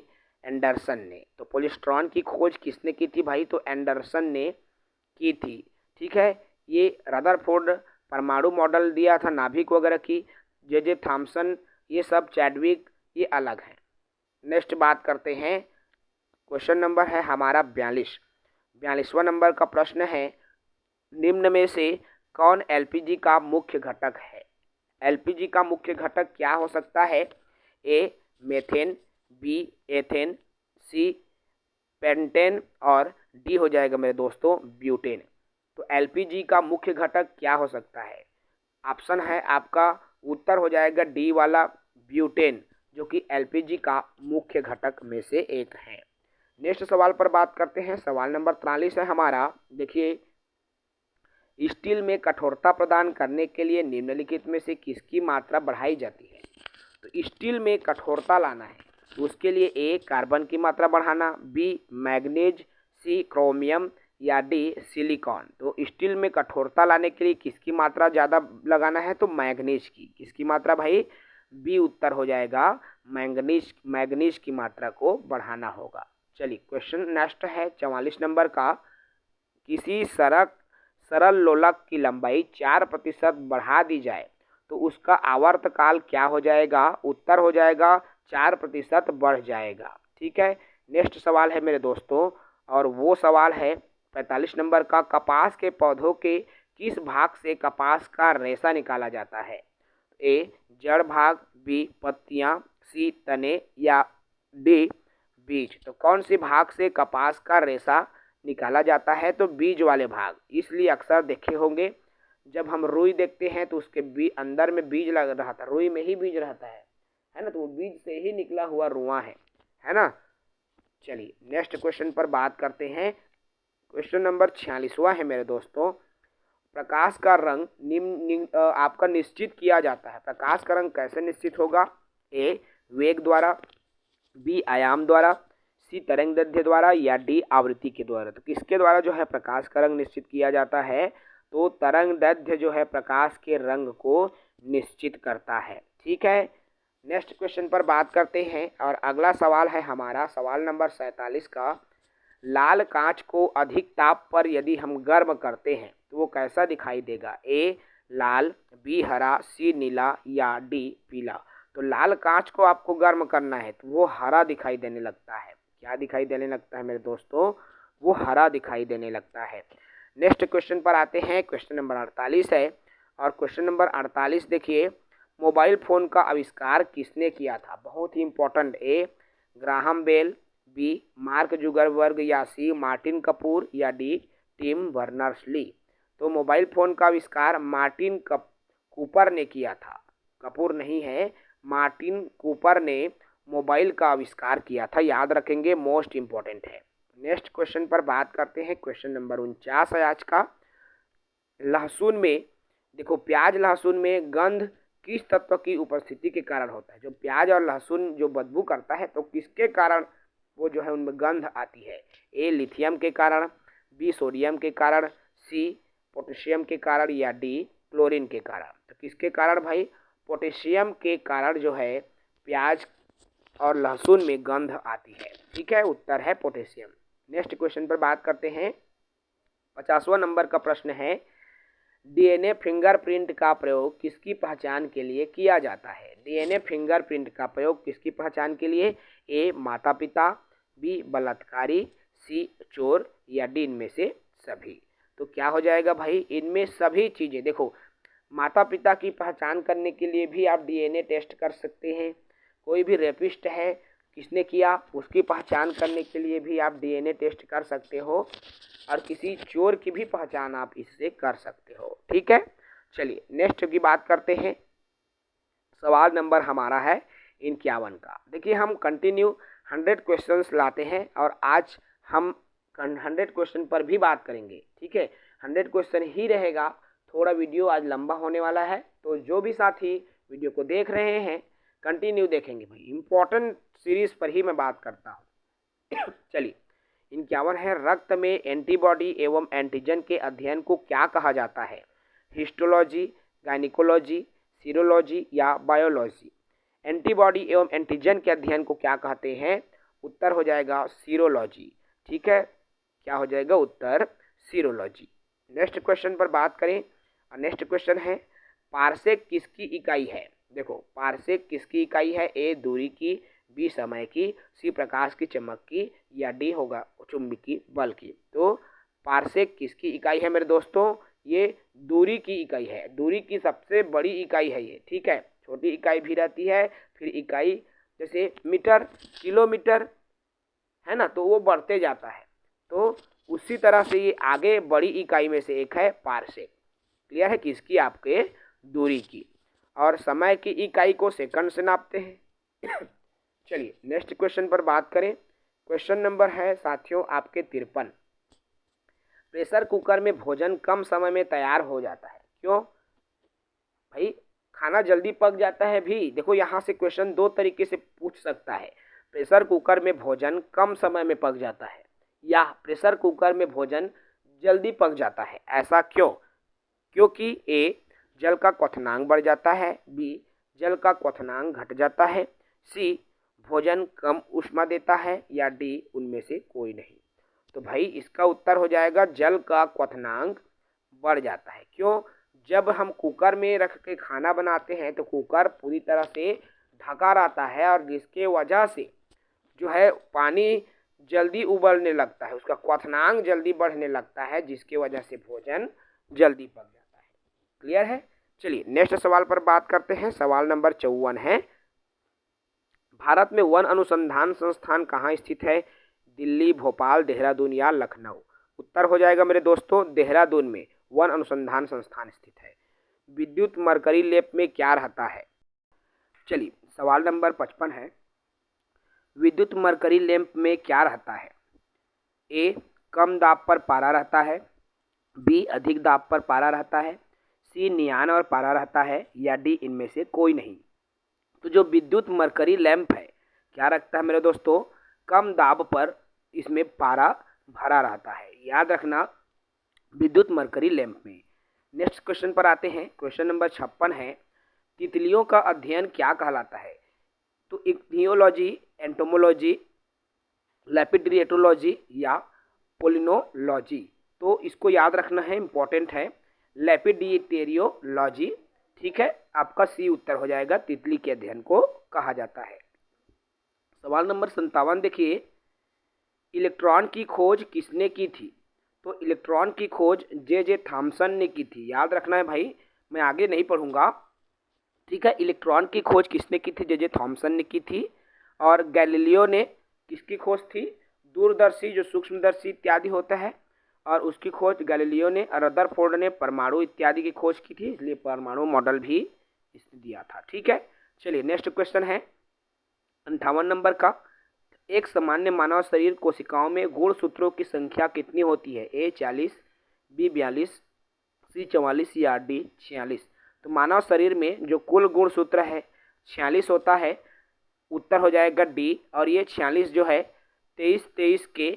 एंडरसन ने। तो पोजिस्ट्रॉन की खोज किसने की थी भाई? तो एंडरसन ने की थी। ठीक है, ये रदरफोर्ड परमाणु मॉडल दिया था नाभिक वगैरह की, जे थॉमसन ये सब, चैडविक ये अलग है। नेक्स्ट बात करते हैं। क्वेश्चन नंबर है हमारा 42वां नंबर का प्रश्न है, निम्न में से कौन एलपीजी का मुख्य घटक है? एलपीजी का मुख्य घटक क्या हो सकता है? ए मेथेन, बी एथेन, सी पेंटेन और डी हो जाएगा मेरे दोस्तों ब्यूटेन। तो एलपीजी का मुख्य घटक क्या हो सकता है? ऑप्शन है आपका, उत्तर हो जाएगा डी वाला ब्यूटेन, जो कि एलपीजी का मुख्य घटक में से एक है। नेक्स्ट सवाल पर बात करते हैं। सवाल नंबर 43 है हमारा। देखिए, स्टील में कठोरता प्रदान करने के लिए निम्नलिखित में से किसकी मात्रा बढ़ाई जाती है? तो स्टील में कठोरता लाना है तो उसके लिए ए कार्बन की मात्रा बढ़ाना, बी मैग्नीज, सी क्रोमियम या डी सिलिकॉन। तो स्टील में कठोरता लाने के लिए किसकी मात्रा ज़्यादा लगाना है? तो मैग्नीज की। किसकी मात्रा भाई? बी उत्तर हो जाएगा, मैग्नीज की मात्रा को बढ़ाना होगा। चलिए क्वेश्चन नेक्स्ट है 44 नंबर का। किसी सरल लोलक की लंबाई 4% बढ़ा दी जाए तो उसका आवर्तकाल क्या हो जाएगा? उत्तर हो जाएगा 4% बढ़ जाएगा। ठीक है, नेक्स्ट सवाल है मेरे दोस्तों, और वो सवाल है 45 नंबर का। कपास के पौधों के किस भाग से कपास का रेशा निकाला जाता है? ए जड़ भाग, बी पत्तियां, सी तने या डी बीज। तो कौन सी भाग से कपास का रेशा निकाला जाता है? तो बीज वाले भाग। इसलिए अक्सर देखे होंगे जब हम रुई देखते हैं तो उसके अंदर में बीज लग रहा था, रुई में ही बीज रहता है ना, तो वो बीज से ही निकला हुआ रुआ है ना। चलिए नेक्स्ट क्वेश्चन पर बात करते हैं। क्वेश्चन नंबर 46वां है मेरे दोस्तों। प्रकाश का रंग आपका निश्चित किया जाता है। प्रकाश का रंग कैसे निश्चित होगा? ए वेग द्वारा, बी आयाम द्वारा, सी तरंगदैर्ध्य द्वारा, या डी आवृत्ति के द्वारा। तो किसके द्वारा जो है प्रकाश का रंग निश्चित किया जाता है? तो तरंगदैर्ध्य जो है प्रकाश के रंग को निश्चित करता है। ठीक है, नेक्स्ट क्वेश्चन पर बात करते हैं और अगला सवाल है हमारा सवाल नंबर 47 का। लाल कांच को अधिक ताप पर यदि हम गर्म करते हैं तो वो कैसा दिखाई देगा? ए लाल, बी हरा, सी नीला, या डी पीला। तो लाल कांच को आपको गर्म करना है तो वो हरा दिखाई देने लगता है। क्या दिखाई देने लगता है मेरे दोस्तों? वो हरा दिखाई देने लगता है। नेक्स्ट क्वेश्चन पर आते हैं। क्वेश्चन नंबर 48 है और क्वेश्चन नंबर 48 देखिए, मोबाइल फ़ोन का आविष्कार किसने किया था? बहुत ही important. A Graham Bell, B Mark Zuckerberg, या सी मार्टिन कपूर, या डी टिम बर्नर्स ली। तो मोबाइल फ़ोन का आविष्कार मार्टिन कूपर ने किया था, कपूर नहीं है, मार्टिन कूपर ने मोबाइल का आविष्कार किया था। याद रखेंगे, मोस्ट इम्पॉर्टेंट है। नेक्स्ट क्वेश्चन पर बात करते हैं। क्वेश्चन नंबर 49 है आज का। लहसुन में देखो, प्याज लहसुन में गंध किस तत्व की उपस्थिति के कारण होता है? जो प्याज और लहसुन जो बदबू करता है तो किसके कारण वो जो है उनमें गंध आती है? ए लिथियम के कारण, बी सोडियम के कारण, सी पोटेशियम के कारण, या डी क्लोरीन के कारण। तो किसके कारण भाई? पोटेशियम के कारण जो है प्याज और लहसुन में गंध आती है। ठीक है, उत्तर है पोटेशियम। नेक्स्ट क्वेश्चन पर बात करते हैं। 50वां नंबर का प्रश्न है, डीएनए फिंगरप्रिंट का प्रयोग किसकी पहचान के लिए किया जाता है? डीएनए फिंगरप्रिंट का प्रयोग किसकी पहचान के लिए? ए माता पिता, बी बलात्कारी, सी चोर, या डी इनमें से सभी। तो क्या हो जाएगा भाई? इनमें सभी चीज़ें। देखो, माता पिता की पहचान करने के लिए भी आप डीएनए टेस्ट कर सकते हैं। कोई भी रेपिस्ट है, किसने किया, उसकी पहचान करने के लिए भी आप डीएनए टेस्ट कर सकते हो, और किसी चोर की भी पहचान आप इससे कर सकते हो। ठीक है, चलिए नेक्स्ट की बात करते हैं। सवाल नंबर हमारा है 51 का। देखिए, हम कंटिन्यू 100 क्वेश्चंस लाते हैं और आज हम 100 क्वेश्चन पर भी बात करेंगे। ठीक है, 100 क्वेश्चन ही रहेगा। थोड़ा वीडियो आज लंबा होने वाला है, तो जो भी साथी वीडियो को देख रहे हैं कंटिन्यू देखेंगे भाई, इम्पोर्टेंट सीरीज पर ही मैं बात करता हूँ। चलिए, 51 है, रक्त में एंटीबॉडी एवं एंटीजन के अध्ययन को क्या कहा जाता है? हिस्टोलॉजी, गायनिकोलॉजी, सीरोलॉजी, या बायोलॉजी। एंटीबॉडी एवं एंटीजन के अध्ययन को क्या कहते हैं? उत्तर हो जाएगा सीरोलॉजी। ठीक है, क्या हो जाएगा उत्तर? सीरोलॉजी। नेक्स्ट क्वेश्चन पर बात करें। नेक्स्ट क्वेश्चन है, पारसेक किसकी इकाई है? देखो, पारसेक किसकी इकाई है? ए दूरी की, बी समय की, सी प्रकाश की चमक की, या डी होगा चुंबकीय बल की। तो पारसेक किसकी इकाई है मेरे दोस्तों? ये दूरी की इकाई है। दूरी की सबसे बड़ी इकाई है ये। ठीक है, छोटी इकाई भी रहती है, फिर इकाई जैसे मीटर, किलोमीटर, है ना, तो वो बढ़ते जाता है। तो उसी तरह से ये आगे बड़ी इकाई में से एक है पारसेक। क्लियर है? किसकी? आपके दूरी की। और समय की इकाई को सेकंड से नापते हैं। चलिए नेक्स्ट क्वेश्चन पर बात करें। क्वेश्चन नंबर है साथियों आपके 53। प्रेशर कुकर में भोजन कम समय में तैयार हो जाता है, क्यों भाई? खाना जल्दी पक जाता है भी। देखो, यहाँ से क्वेश्चन दो तरीके से पूछ सकता है। प्रेशर कुकर में भोजन कम समय में पक जाता है, या प्रेशर कुकर में भोजन जल्दी पक जाता है। ऐसा क्यों? क्योंकि ए जल का क्वथनांक बढ़ जाता है, बी जल का क्वथनांक घट जाता है, सी भोजन कम ऊष्मा देता है, या डी उनमें से कोई नहीं। तो भाई इसका उत्तर हो जाएगा जल का क्वथनांक बढ़ जाता है। क्यों? जब हम कुकर में रख के खाना बनाते हैं तो कुकर पूरी तरह से ढका रहता है, और जिसके वजह से जो है पानी जल्दी उबलने लगता है, उसका क्वथनांक जल्दी बढ़ने लगता है, जिसके वजह से भोजन जल्दी पक जाता है। क्लियर है? चलिए नेक्स्ट सवाल पर बात करते हैं। सवाल नंबर 54 है, भारत में वन अनुसंधान संस्थान कहाँ स्थित है? दिल्ली, भोपाल, देहरादून या लखनऊ? उत्तर हो जाएगा मेरे दोस्तों देहरादून में वन अनुसंधान संस्थान स्थित है। विद्युत मरकरी लेप में क्या रहता है? चलिए सवाल नंबर 55 है, विद्युत मरकरी लैंप में क्या रहता है? ए कम दाब पर पारा रहता है, बी अधिक दाब पर पारा रहता है, सी नियान और पारा रहता है या डी इनमें से कोई नहीं। तो जो विद्युत मरकरी लैंप है क्या रखता है मेरे दोस्तों? कम दाब पर इसमें पारा भरा रहता है, याद रखना विद्युत मरकरी लैंप में। नेक्स्ट क्वेश्चन पर आते हैं। क्वेश्चन नंबर 56 है, तितलियों का अध्ययन क्या कहलाता है? तो इक्थियोलॉजी, एंटोमोलॉजी, लेपिडरिएटोलॉजी या पोलिनोलॉजी? तो इसको याद रखना है, इंपॉर्टेंट है, लेपिडिएटेरियोलॉजी। ठीक है, आपका सी उत्तर हो जाएगा, तितली के अध्ययन को कहा जाता है। सवाल नंबर 57 देखिए, इलेक्ट्रॉन की खोज किसने की थी? तो इलेक्ट्रॉन की खोज जे थॉमसन ने की थी, याद रखना है भाई, मैं आगे नहीं पढ़ूंगा। ठीक है, इलेक्ट्रॉन की खोज किसने की थी? जे थॉमसन ने की थी। और गैलीलियो ने किसकी खोज थी? दूरदर्शी जो सूक्ष्मदर्शी इत्यादि होता है, और उसकी खोज गैलीलियो ने। रदरफोर्ड ने परमाणु इत्यादि की खोज की थी, इसलिए परमाणु मॉडल भी इसने दिया था। ठीक है, चलिए नेक्स्ट क्वेश्चन है 58 नंबर का, एक सामान्य मानव शरीर कोशिकाओं में गुणसूत्रों की संख्या कितनी होती है? ए 40, बी 42, सी 44 या डी 46? तो मानव शरीर में जो कुल गुणसूत्र है 46 होता है, उत्तर हो जाएगा डी। और ये 46 जो है 23-23 के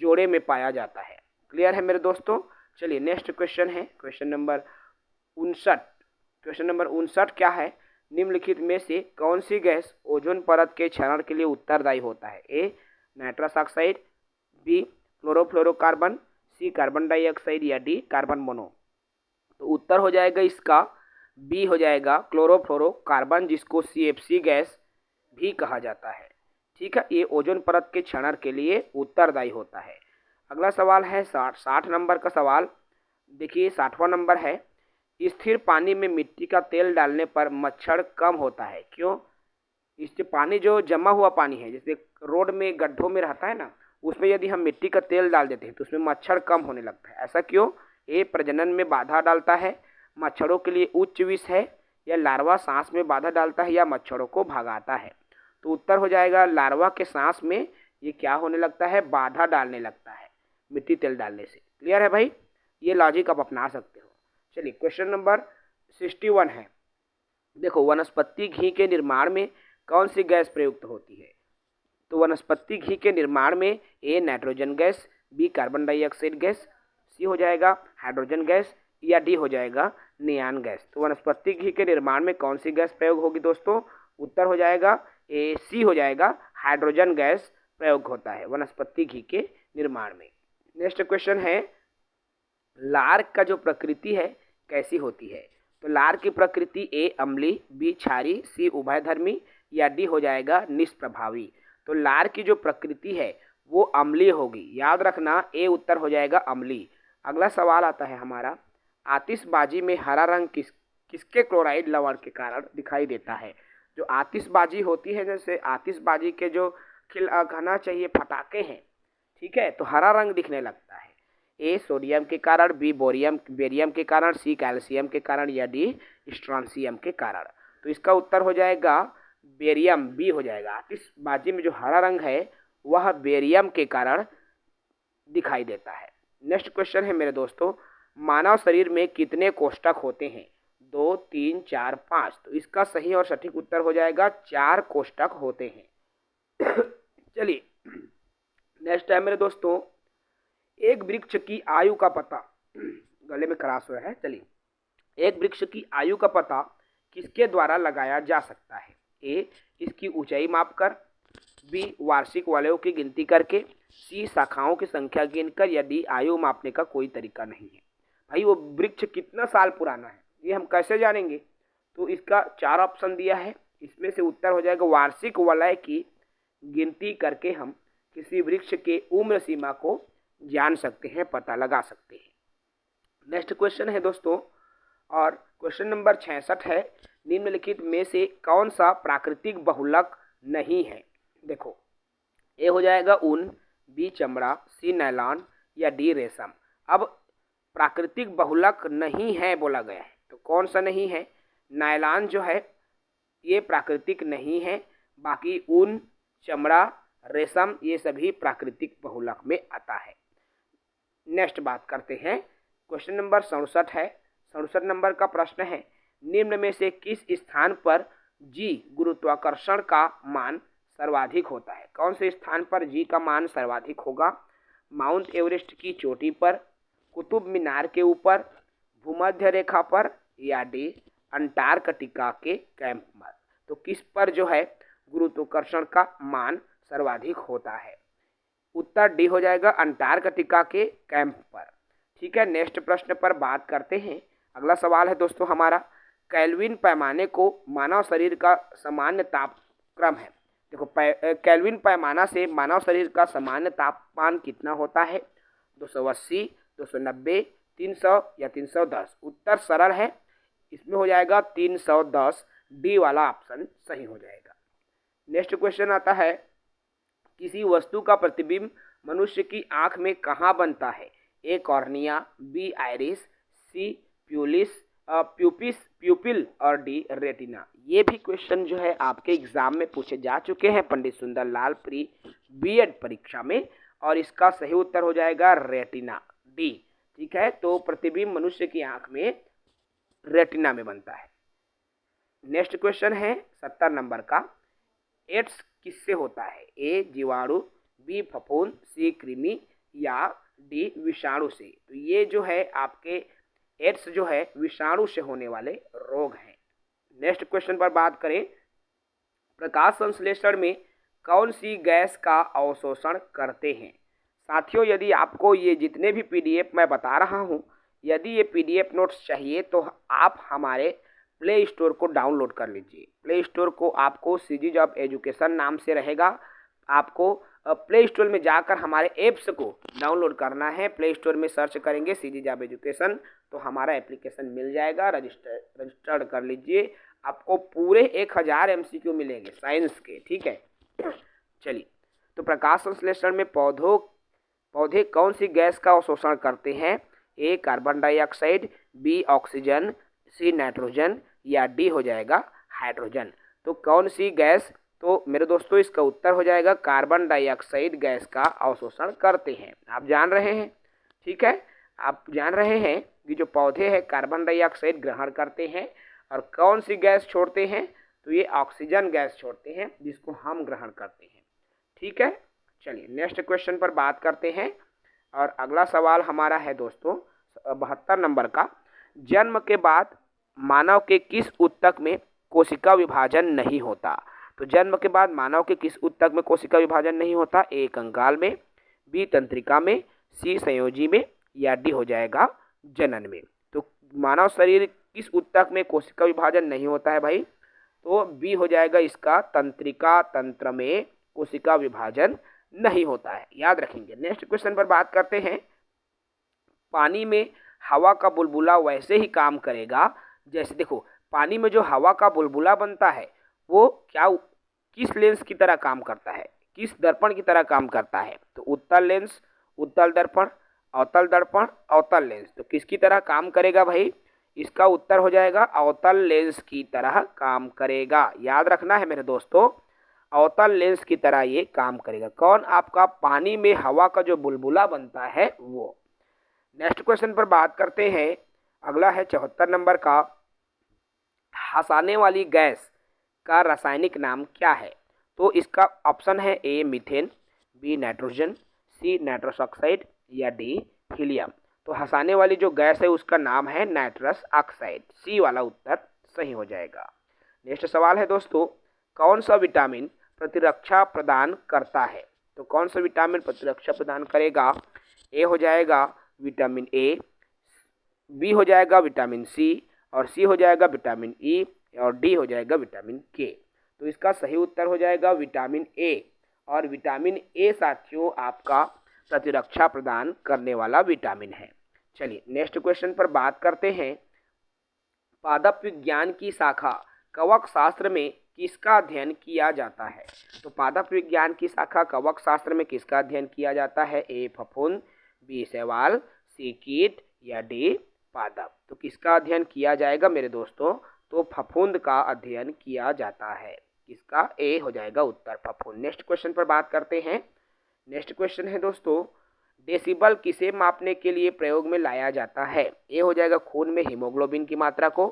जोड़े में पाया जाता है। क्लियर है मेरे दोस्तों? चलिए नेक्स्ट क्वेश्चन है क्वेश्चन नंबर 59। क्वेश्चन नंबर 59 क्या है, निम्नलिखित में से कौन सी गैस ओजोन परत के क्षरण के लिए उत्तरदायी होता है? ए नाइट्रस ऑक्साइड, बी क्लोरोफ्लोरोकार्बन, सी कार्बन डाइऑक्साइड या डी कार्बन मोनो? तो उत्तर हो जाएगा इसका बी हो जाएगा क्लोरोफ्लोरोकार्बन, जिसको CFC गैस भी कहा जाता है। ठीक है, ये ओजोन परत के क्षरण के लिए उत्तरदायी होता है। अगला सवाल है 60 नंबर का सवाल। देखिए 60वां नंबर है, स्थिर पानी में मिट्टी का तेल डालने पर मच्छर कम होता है, क्यों? इससे पानी जो जमा हुआ पानी है, जैसे रोड में गड्ढों में रहता है ना, उसमें यदि हम मिट्टी का तेल डाल देते हैं तो उसमें मच्छर कम होने लगता है, ऐसा क्यों? ए प्रजनन में बाधा डालता है, मच्छरों के लिए उच्च विष है, या लार्वा सांस में बाधा डालता है, या मच्छरों को भगाता है? तो उत्तर हो जाएगा लार्वा के सांस में ये क्या होने लगता है? बाधा डालने लगता है मिट्टी तेल डालने से। क्लियर है भाई? ये लॉजिक आप अपना सकते हो। चलिए क्वेश्चन नंबर 61 है, देखो वनस्पति घी के निर्माण में कौन सी गैस प्रयुक्त होती है? तो वनस्पति घी के निर्माण में A nitrogen gas, B carbon dioxide gas, C हो जाएगा हाइड्रोजन गैस या डी हो जाएगा नियान गैस? तो वनस्पति घी के निर्माण में कौन सी गैस प्रयोग होगी दोस्तों? उत्तर हो जाएगा ए सी हो जाएगा, हाइड्रोजन गैस प्रयोग होता है वनस्पति घी के निर्माण में। नेक्स्ट क्वेश्चन है, लार का जो प्रकृति है कैसी होती है? तो लार की प्रकृति ए अम्लीय, बी क्षारीय, सी उभयधर्मी या डी हो जाएगा निष्प्रभावी? तो लार की जो प्रकृति है वो अम्लीय होगी, याद रखना ए उत्तर हो जाएगा अम्लीय। अगला सवाल आता है हमारा, आतिशबाजी में हरा रंग किसके क्लोराइड लवण के कारण दिखाई देता है? जो आतिशबाजी होती है, जैसे आतिशबाजी के जो कहना चाहिए पटाखे हैं, ठीक है, तो हरा रंग दिखने लगता है। ए सोडियम के कारण, बी बेरियम के कारण, सी कैल्शियम के कारण या डी स्ट्रॉन्सियम के कारण? तो इसका उत्तर हो जाएगा बेरियम, बी हो जाएगा। आतिशबाजी में जो हरा रंग है वह बेरियम के कारण दिखाई देता है। नेक्स्ट क्वेश्चन है मेरे दोस्तों, मानव शरीर में कितने कोष्ठक होते हैं? 2, 3, 4, 5? तो इसका सही और सटीक उत्तर हो जाएगा 4 कोष्ठक होते हैं। चलिए नेक्स्ट है मेरे दोस्तों, एक वृक्ष की आयु का पता, गले में खराश हुआ है, चलिए, एक वृक्ष की आयु का पता किसके द्वारा लगाया जा सकता है? ए इसकी ऊंचाई मापकर, बी वार्षिक वलयों की गिनती करके, सी शाखाओं की संख्या गिनकर या डी आयु मापने का कोई तरीका नहीं है। भाई वो वृक्ष कितना साल पुराना है ये हम कैसे जानेंगे? तो इसका 4 ऑप्शन दिया है, इसमें से उत्तर हो जाएगा वार्षिक वलय की गिनती करके हम किसी वृक्ष के उम्र सीमा को जान सकते हैं, पता लगा सकते हैं। नेक्स्ट क्वेश्चन है दोस्तों, और क्वेश्चन नंबर 66 है, निम्नलिखित में से कौन सा प्राकृतिक बहुलक नहीं है। देखो, ए हो जाएगा ऊन, बी चमड़ा, सी नायलॉन या डी रेशम। अब प्राकृतिक बहुलक नहीं है बोला गया है, तो कौन सा नहीं है? नायलॉन जो है ये प्राकृतिक नहीं है, बाकी ऊन, चमड़ा, रेशम ये सभी प्राकृतिक बहुलक में आता है। नेक्स्ट बात करते हैं, क्वेश्चन नंबर 67 है। 67 नंबर का प्रश्न है, निम्न में से किस स्थान पर जी गुरुत्वाकर्षण का मान सर्वाधिक होता है? कौन से स्थान पर जी का मान सर्वाधिक होगा? माउंट एवरेस्ट की चोटी पर, कुतुब मीनार के ऊपर, भूमध्य रेखा पर या डी अंटार्कटिका के कैंप पर? तो किस पर जो है गुरुत्वाकर्षण का मान सर्वाधिक होता है? उत्तर डी हो जाएगा, अंटार्कटिका के कैंप पर। ठीक है, नेक्स्ट प्रश्न पर बात करते हैं। अगला सवाल है दोस्तों हमारा, केल्विन पैमाने को मानव शरीर का सामान्य तापक्रम है। देखो, केल्विन पैमाना से मानव शरीर का सामान्य तापमान कितना होता है? 280, 290, 300 या 310? उत्तर सरल है, इसमें हो जाएगा 310, डी वाला ऑप्शन सही हो जाएगा। नेक्स्ट क्वेश्चन आता है, किसी वस्तु का प्रतिबिंब मनुष्य की आंख में कहाँ बनता है? ए कॉर्निया, बी आइरिस, सी प्यूपिल और डी रेटिना। ये भी क्वेश्चन जो है आपके एग्जाम में पूछे जा चुके हैं पंडित सुंदरलाल प्री बीएड परीक्षा में, और इसका सही उत्तर हो जाएगा रेटिना, डी। ठीक है, तो प्रतिबिंब मनुष्य की आंख में रेटिना में बनता है। नेक्स्ट क्वेश्चन है 70 नंबर का, एड्स किससे होता है? ए जीवाणु, बी फफूंद, सी कृमि या डी विषाणु से? तो ये जो है आपके एड्स जो है विषाणु से होने वाले रोग हैं। नेक्स्ट क्वेश्चन पर बात करें, प्रकाश संश्लेषण में कौन सी गैस का अवशोषण करते हैं? साथियों, यदि आपको ये जितने भी पीडीएफ मैं बता रहा हूँ, यदि ये पीडीएफ नोट्स चाहिए तो आप हमारे प्ले स्टोर को डाउनलोड कर लीजिए। प्ले स्टोर को आपको सीजी जॉब एजुकेशन नाम से रहेगा, आपको प्ले स्टोर में जाकर हमारे ऐप्स को डाउनलोड करना है। प्ले स्टोर में सर्च करेंगे सीजी जॉब एजुकेशन तो हमारा एप्लीकेशन मिल जाएगा, रजिस्टर्ड कर लीजिए। आपको पूरे 1000 MCQ मिलेंगे साइंस के। ठीक है, चलिए, तो प्रकाश संश्लेषण में पौधे कौन सी गैस का अवशोषण करते हैं? A carbon dioxide, B oxygen, C nitrogen या डी हो जाएगा हाइड्रोजन। तो कौन सी गैस? तो मेरे दोस्तों इसका उत्तर हो जाएगा कार्बन डाइऑक्साइड गैस का अवशोषण करते हैं। आप जान रहे हैं, ठीक है, आप जान रहे हैं कि जो पौधे हैं कार्बन डाइऑक्साइड ग्रहण करते हैं और कौन सी गैस छोड़ते हैं? तो ये ऑक्सीजन गैस छोड़ते हैं जिसको हम ग्रहण करते हैं। ठीक है, चलिए नेक्स्ट क्वेश्चन पर बात करते हैं। और अगला सवाल हमारा है दोस्तों 72 नंबर का, जन्म के बाद मानव के किस ऊतक में कोशिका विभाजन नहीं होता? तो जन्म के बाद मानव के किस ऊतक में कोशिका विभाजन नहीं होता? ए कंकाल में, बी तंत्रिका में, सी संयोजी में या डी हो जाएगा जनन में। तो मानव शरीर किस ऊतक में कोशिका विभाजन नहीं होता है भाई? तो बी हो जाएगा इसका, तंत्रिका तंत्र में कोशिका विभाजन नहीं होता है, याद रखेंगे। नेक्स्ट क्वेश्चन पर बात करते हैं, पानी में हवा का बुलबुला वैसे ही काम करेगा जैसे, देखो पानी में जो हवा का बुलबुला बनता है वो किस लेंस की तरह काम करता है, किस दर्पण की तरह काम करता है? तो उत्तल लेंस, उत्तल दर्पण, अवतल दर्पण, अवतल लेंस। तो किसकी तरह काम करेगा भाई? इसका उत्तर हो जाएगा अवतल लेंस की तरह काम करेगा। याद रखना है मेरे दोस्तों, अवतल लेंस की तरह ये काम करेगा। कौन? आपका पानी में हवा का जो बुलबुला बनता है वो। नेक्स्ट क्वेश्चन पर बात करते हैं, अगला है 74 नंबर का, हंसाने वाली गैस का रासायनिक नाम क्या है? तो इसका ऑप्शन है A methane, B nitrogen, C nitrous oxide या डी हीलियम। तो हंसाने वाली जो गैस है उसका नाम है नाइट्रस ऑक्साइड, सी वाला उत्तर सही हो जाएगा। नेक्स्ट सवाल है दोस्तों, कौन सा विटामिन प्रतिरक्षा प्रदान करता है? तो कौन सा विटामिन प्रतिरक्षा प्रदान करेगा? ए हो जाएगा विटामिन ए, बी हो जाएगा विटामिन सी और सी हो जाएगा विटामिन ई और डी हो जाएगा विटामिन के। तो इसका सही उत्तर हो जाएगा विटामिन ए। और विटामिन ए साथियों आपका प्रतिरक्षा प्रदान करने वाला विटामिन है। चलिए नेक्स्ट क्वेश्चन पर बात करते हैं, पादप विज्ञान की शाखा कवक शास्त्र में किसका अध्ययन किया जाता है? तो पादप विज्ञान की शाखा कवक शास्त्र में किसका अध्ययन किया जाता है? ए फफूंद, बी शैवाल, सी कीट या डी पादप। तो किसका अध्ययन किया जाएगा मेरे दोस्तों? तो फफूंद का अध्ययन किया जाता है। किसका? ए हो जाएगा उत्तर, फफूंद। नेक्स्ट क्वेश्चन पर बात करते हैं। नेक्स्ट क्वेश्चन है दोस्तों, डेसिबल किसे मापने के लिए प्रयोग में लाया जाता है? ए हो जाएगा खून में हीमोग्लोबिन की मात्रा को,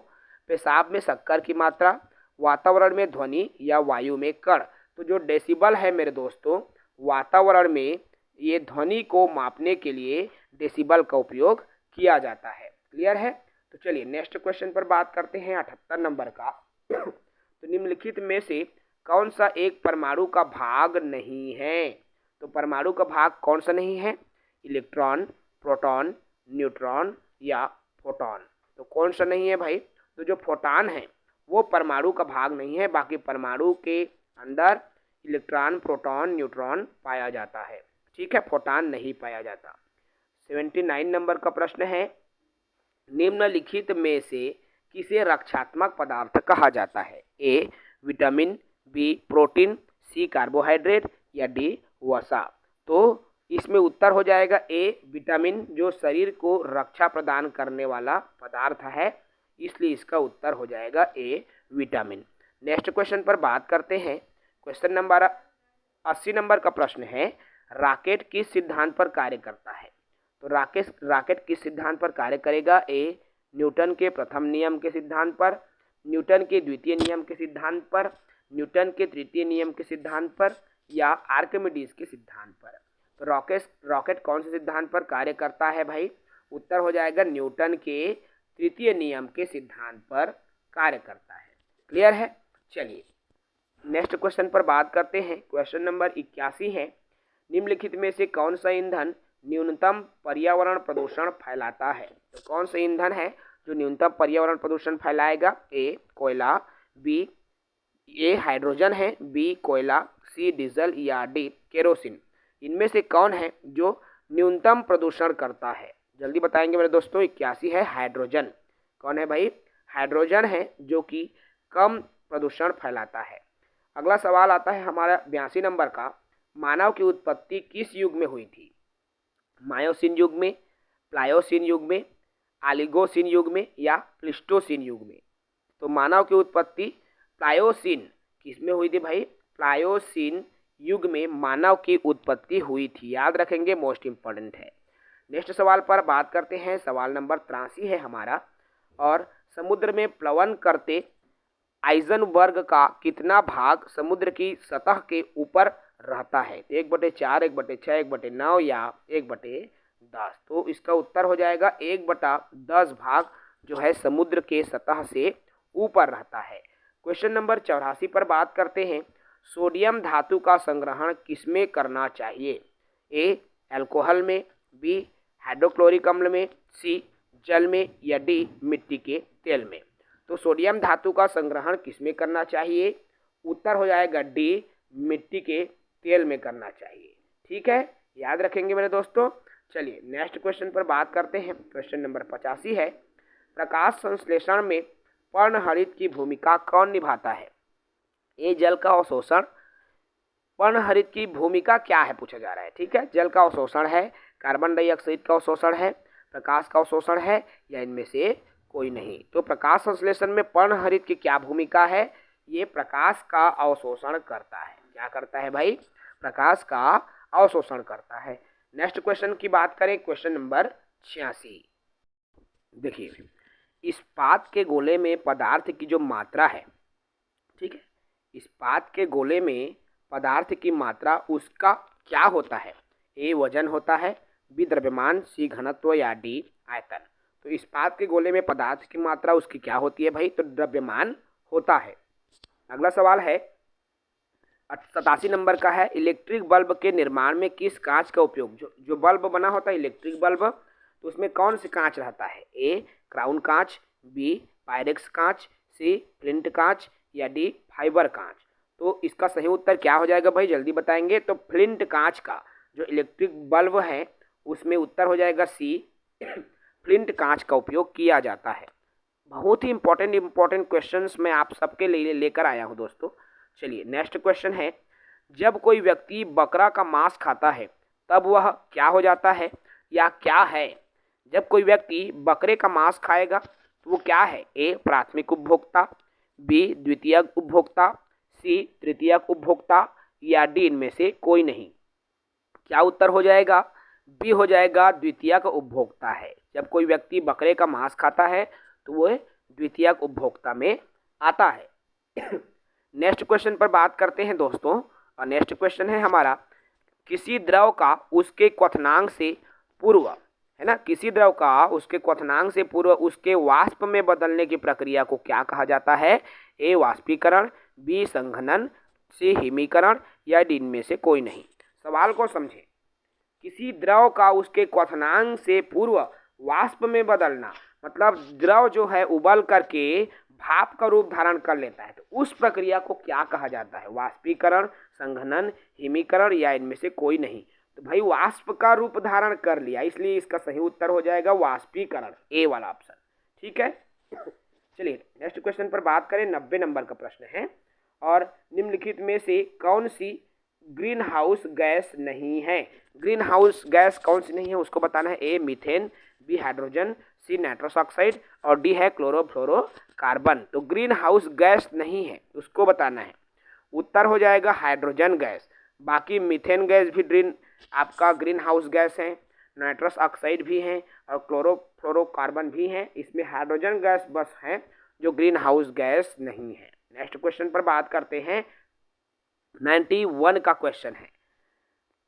पेशाब में शक्कर की मात्रा, वातावरण में ध्वनि या वायु में कण। तो जो डेसिबल है मेरे दोस्तों, वातावरण में ये ध्वनि को मापने के लिए डेसिबल का उपयोग किया जाता है। क्लियर है? तो चलिए नेक्स्ट क्वेश्चन पर बात करते हैं 78 नंबर का। तो निम्नलिखित में से कौन सा एक परमाणु का भाग नहीं है? तो परमाणु का भाग कौन सा नहीं है? इलेक्ट्रॉन, प्रोटॉन, न्यूट्रॉन या फोटॉन। तो कौन सा नहीं है भाई? तो जो फोटॉन है वो परमाणु का भाग नहीं है, बाकी परमाणु के अंदर इलेक्ट्रॉन, प्रोटॉन, न्यूट्रॉन पाया जाता है। ठीक है, फोटॉन नहीं पाया जाता। 79 नंबर का प्रश्न है, निम्नलिखित में से किसे रक्षात्मक पदार्थ कहा जाता है? A vitamin, B protein, C carbohydrate या डी वसा। तो इसमें उत्तर हो जाएगा ए विटामिन, जो शरीर को रक्षा प्रदान करने वाला पदार्थ है, इसलिए इसका उत्तर हो जाएगा ए विटामिन। नेक्स्ट क्वेश्चन पर बात करते हैं। क्वेश्चन नंबर 80 नंबर का प्रश्न है, रॉकेट किस सिद्धांत पर कार्य करता है? तो रॉकेट किस सिद्धांत पर कार्य करेगा? ए न्यूटन के प्रथम नियम के सिद्धांत पर, न्यूटन के द्वितीय नियम के सिद्धांत पर, न्यूटन के तृतीय नियम के सिद्धांत पर या आर्किमिडीज के सिद्धांत पर। तो रॉकेट कौन से सिद्धांत पर कार्य करता है भाई? उत्तर हो जाएगा न्यूटन के तृतीय नियम के सिद्धांत पर कार्य करता है। क्लियर है? चलिए नेक्स्ट क्वेश्चन पर बात करते हैं। क्वेश्चन नंबर 81 है, निम्नलिखित में से कौन सा ईंधन न्यूनतम पर्यावरण प्रदूषण फैलाता है? तो कौन सा ईंधन है जो न्यूनतम पर्यावरण प्रदूषण फैलाएगा? ए कोयला, बी ए हाइड्रोजन है, बी कोयला, सी डीजल या डी केरोसिन। इनमें से कौन है जो न्यूनतम प्रदूषण करता है? जल्दी बताएंगे मेरे दोस्तों। 81 है हाइड्रोजन। कौन है भाई? हाइड्रोजन है जो कि कम प्रदूषण फैलाता है। अगला सवाल आता है हमारा 82 नंबर का, मानव की उत्पत्ति किस युग में हुई थी? मायोसिन युग में, प्लायोसिन युग में, आलिगोसिन युग में या प्लिस्टोसिन युग में? तो मानव की उत्पत्ति प्लायोसिन किस में हुई थी भाई? प्लायोसिन युग में मानव की उत्पत्ति हुई थी। याद रखेंगे, मोस्ट इंपॉर्टेंट है। नेक्स्ट सवाल पर बात करते हैं। सवाल नंबर 83 है हमारा, और समुद्र में प्लवन करते आइजनबर्ग का कितना भाग समुद्र की सतह के ऊपर रहता है? 1/4, 1/6, 1/9 या 1/10। तो इसका उत्तर हो जाएगा 1/10 भाग जो है समुद्र के सतह से ऊपर रहता है। क्वेश्चन नंबर 84 पर बात करते हैं। सोडियम धातु का संग्रहण किसमें करना चाहिए? ए अल्कोहल में, बी हाइड्रोक्लोरिक अम्ल में, सी जल में या डी मिट्टी के तेल में। तो सोडियम धातु का संग्रहण किसमें करना चाहिए? उत्तर हो जाएगा डी मिट्टी के तेल में करना चाहिए। ठीक है, याद रखेंगे मेरे दोस्तों। चलिए नेक्स्ट क्वेश्चन पर बात करते हैं। क्वेश्चन नंबर 85 है, प्रकाश संश्लेषण में पर्णहरित की भूमिका कौन निभाता है? ए जल का अवशोषण। पर्णहरित की भूमिका क्या है पूछा जा रहा है। ठीक है, जल का अवशोषण है, कार्बन डाइऑक्साइड का अवशोषण है, प्रकाश का अवशोषण है या इनमें से कोई नहीं? तो प्रकाश संश्लेषण में पर्णहरित की क्या भूमिका है? ये प्रकाश का अवशोषण करता है। क्या करता है भाई? प्रकाश का अवशोषण करता है। नेक्स्ट क्वेश्चन की बात करें, क्वेश्चन नंबर 86। देखिए, इस्पात के गोले में पदार्थ की जो मात्रा है, ठीक है, इस्पात के गोले में पदार्थ की मात्रा उसका क्या होता है? ए वजन होता है, बी द्रव्यमान, सी घनत्व या डी आयतन। तो इस्पात के गोले में पदार्थ की मात्रा उसकी क्या होती है भाई? तो द्रव्यमान होता है। अगला सवाल है 87 नंबर का है, इलेक्ट्रिक बल्ब के निर्माण में किस कांच का उपयोग? जो बल्ब बना होता है इलेक्ट्रिक बल्ब, तो उसमें कौन सी कांच रहता है? ए क्राउन कांच, बी पायरेक्स कांच, सी फ्लिंट कांच या डी फाइबर कांच। तो इसका सही उत्तर क्या हो जाएगा भाई? जल्दी बताएंगे। तो फ्लिंट कांच का जो इलेक्ट्रिक बल्ब है उसमें उत्तर हो जाएगा सी, फ्लिंट कांच का उपयोग किया जाता है। बहुत ही इंपॉर्टेंट क्वेश्चंस मैं आप सबके लिए लेकर आया हूं दोस्तों। चलिए नेक्स्ट क्वेश्चन है, जब कोई व्यक्ति बकरा का मांस खाता है तब वह क्या हो जाता है या क्या है? जब कोई व्यक्ति बकरे का मांस खाएगा तो वो क्या है? ए प्राथमिक उपभोक्ता, बी द्वितीयक उपभोक्ता, सी तृतीयक उपभोक्ता या डी इनमें से कोई नहीं। क्या उत्तर हो जाएगा? बी हो जाएगा, द्वितीयक उपभोक्ता है। जब कोई व्यक्ति बकरे का मांस खाता है तो वह द्वितीयक उपभोक्ता में आता है। नेक्स्ट क्वेश्चन पर बात करते हैं दोस्तों, और नेक्स्ट क्वेश्चन है हमारा, किसी द्रव का उसके क्वथनांक से पूर्व, है ना, किसी द्रव का उसके क्वथनांक से पूर्व उसके वाष्प में बदलने की प्रक्रिया को क्या कहा जाता है? ए वाष्पीकरण, बी संघनन, सी हिमीकरण या डी इनमें से कोई नहीं। सवाल को समझें, किसी द्रव का उसके क्वथनांक से पूर्व वाष्प में बदलना, मतलब द्रव जो है उबल करके भाप का रूप धारण कर लेता है, तो उस प्रक्रिया को क्या कहा जाता है? वाष्पीकरण, संघनन, हिमीकरण या इनमें से कोई नहीं। तो भाई वाष्प का रूप धारण कर लिया, इसलिए इसका सही उत्तर हो जाएगा वाष्पीकरण, ए वाला ऑप्शन। ठीक है, चलिए नेक्स्ट क्वेश्चन पर बात करें। 90 नंबर का प्रश्न है, और निम्नलिखित में से कौन सी ग्रीन हाउस गैस नहीं है? ग्रीन हाउस गैस कौन सी नहीं है उसको बताना है। A methane, B hydrogen, C nitrous oxide और डी है क्लोरोफ्लोरोकार्बन। तो ग्रीन हाउस गैस नहीं है उसको बताना है। उत्तर हो जाएगा हाइड्रोजन गैस। बाकी मीथेन गैस भी आपका ग्रीन हाउस गैस है, नाइट्रस ऑक्साइड भी है और क्लोरोफ्लोरोकार्बन भी है। इसमें हाइड्रोजन गैस बस है जो ग्रीन हाउस गैस नहीं है। नेक्स्ट क्वेश्चन पर बात करते हैं। 91 का क्वेश्चन है,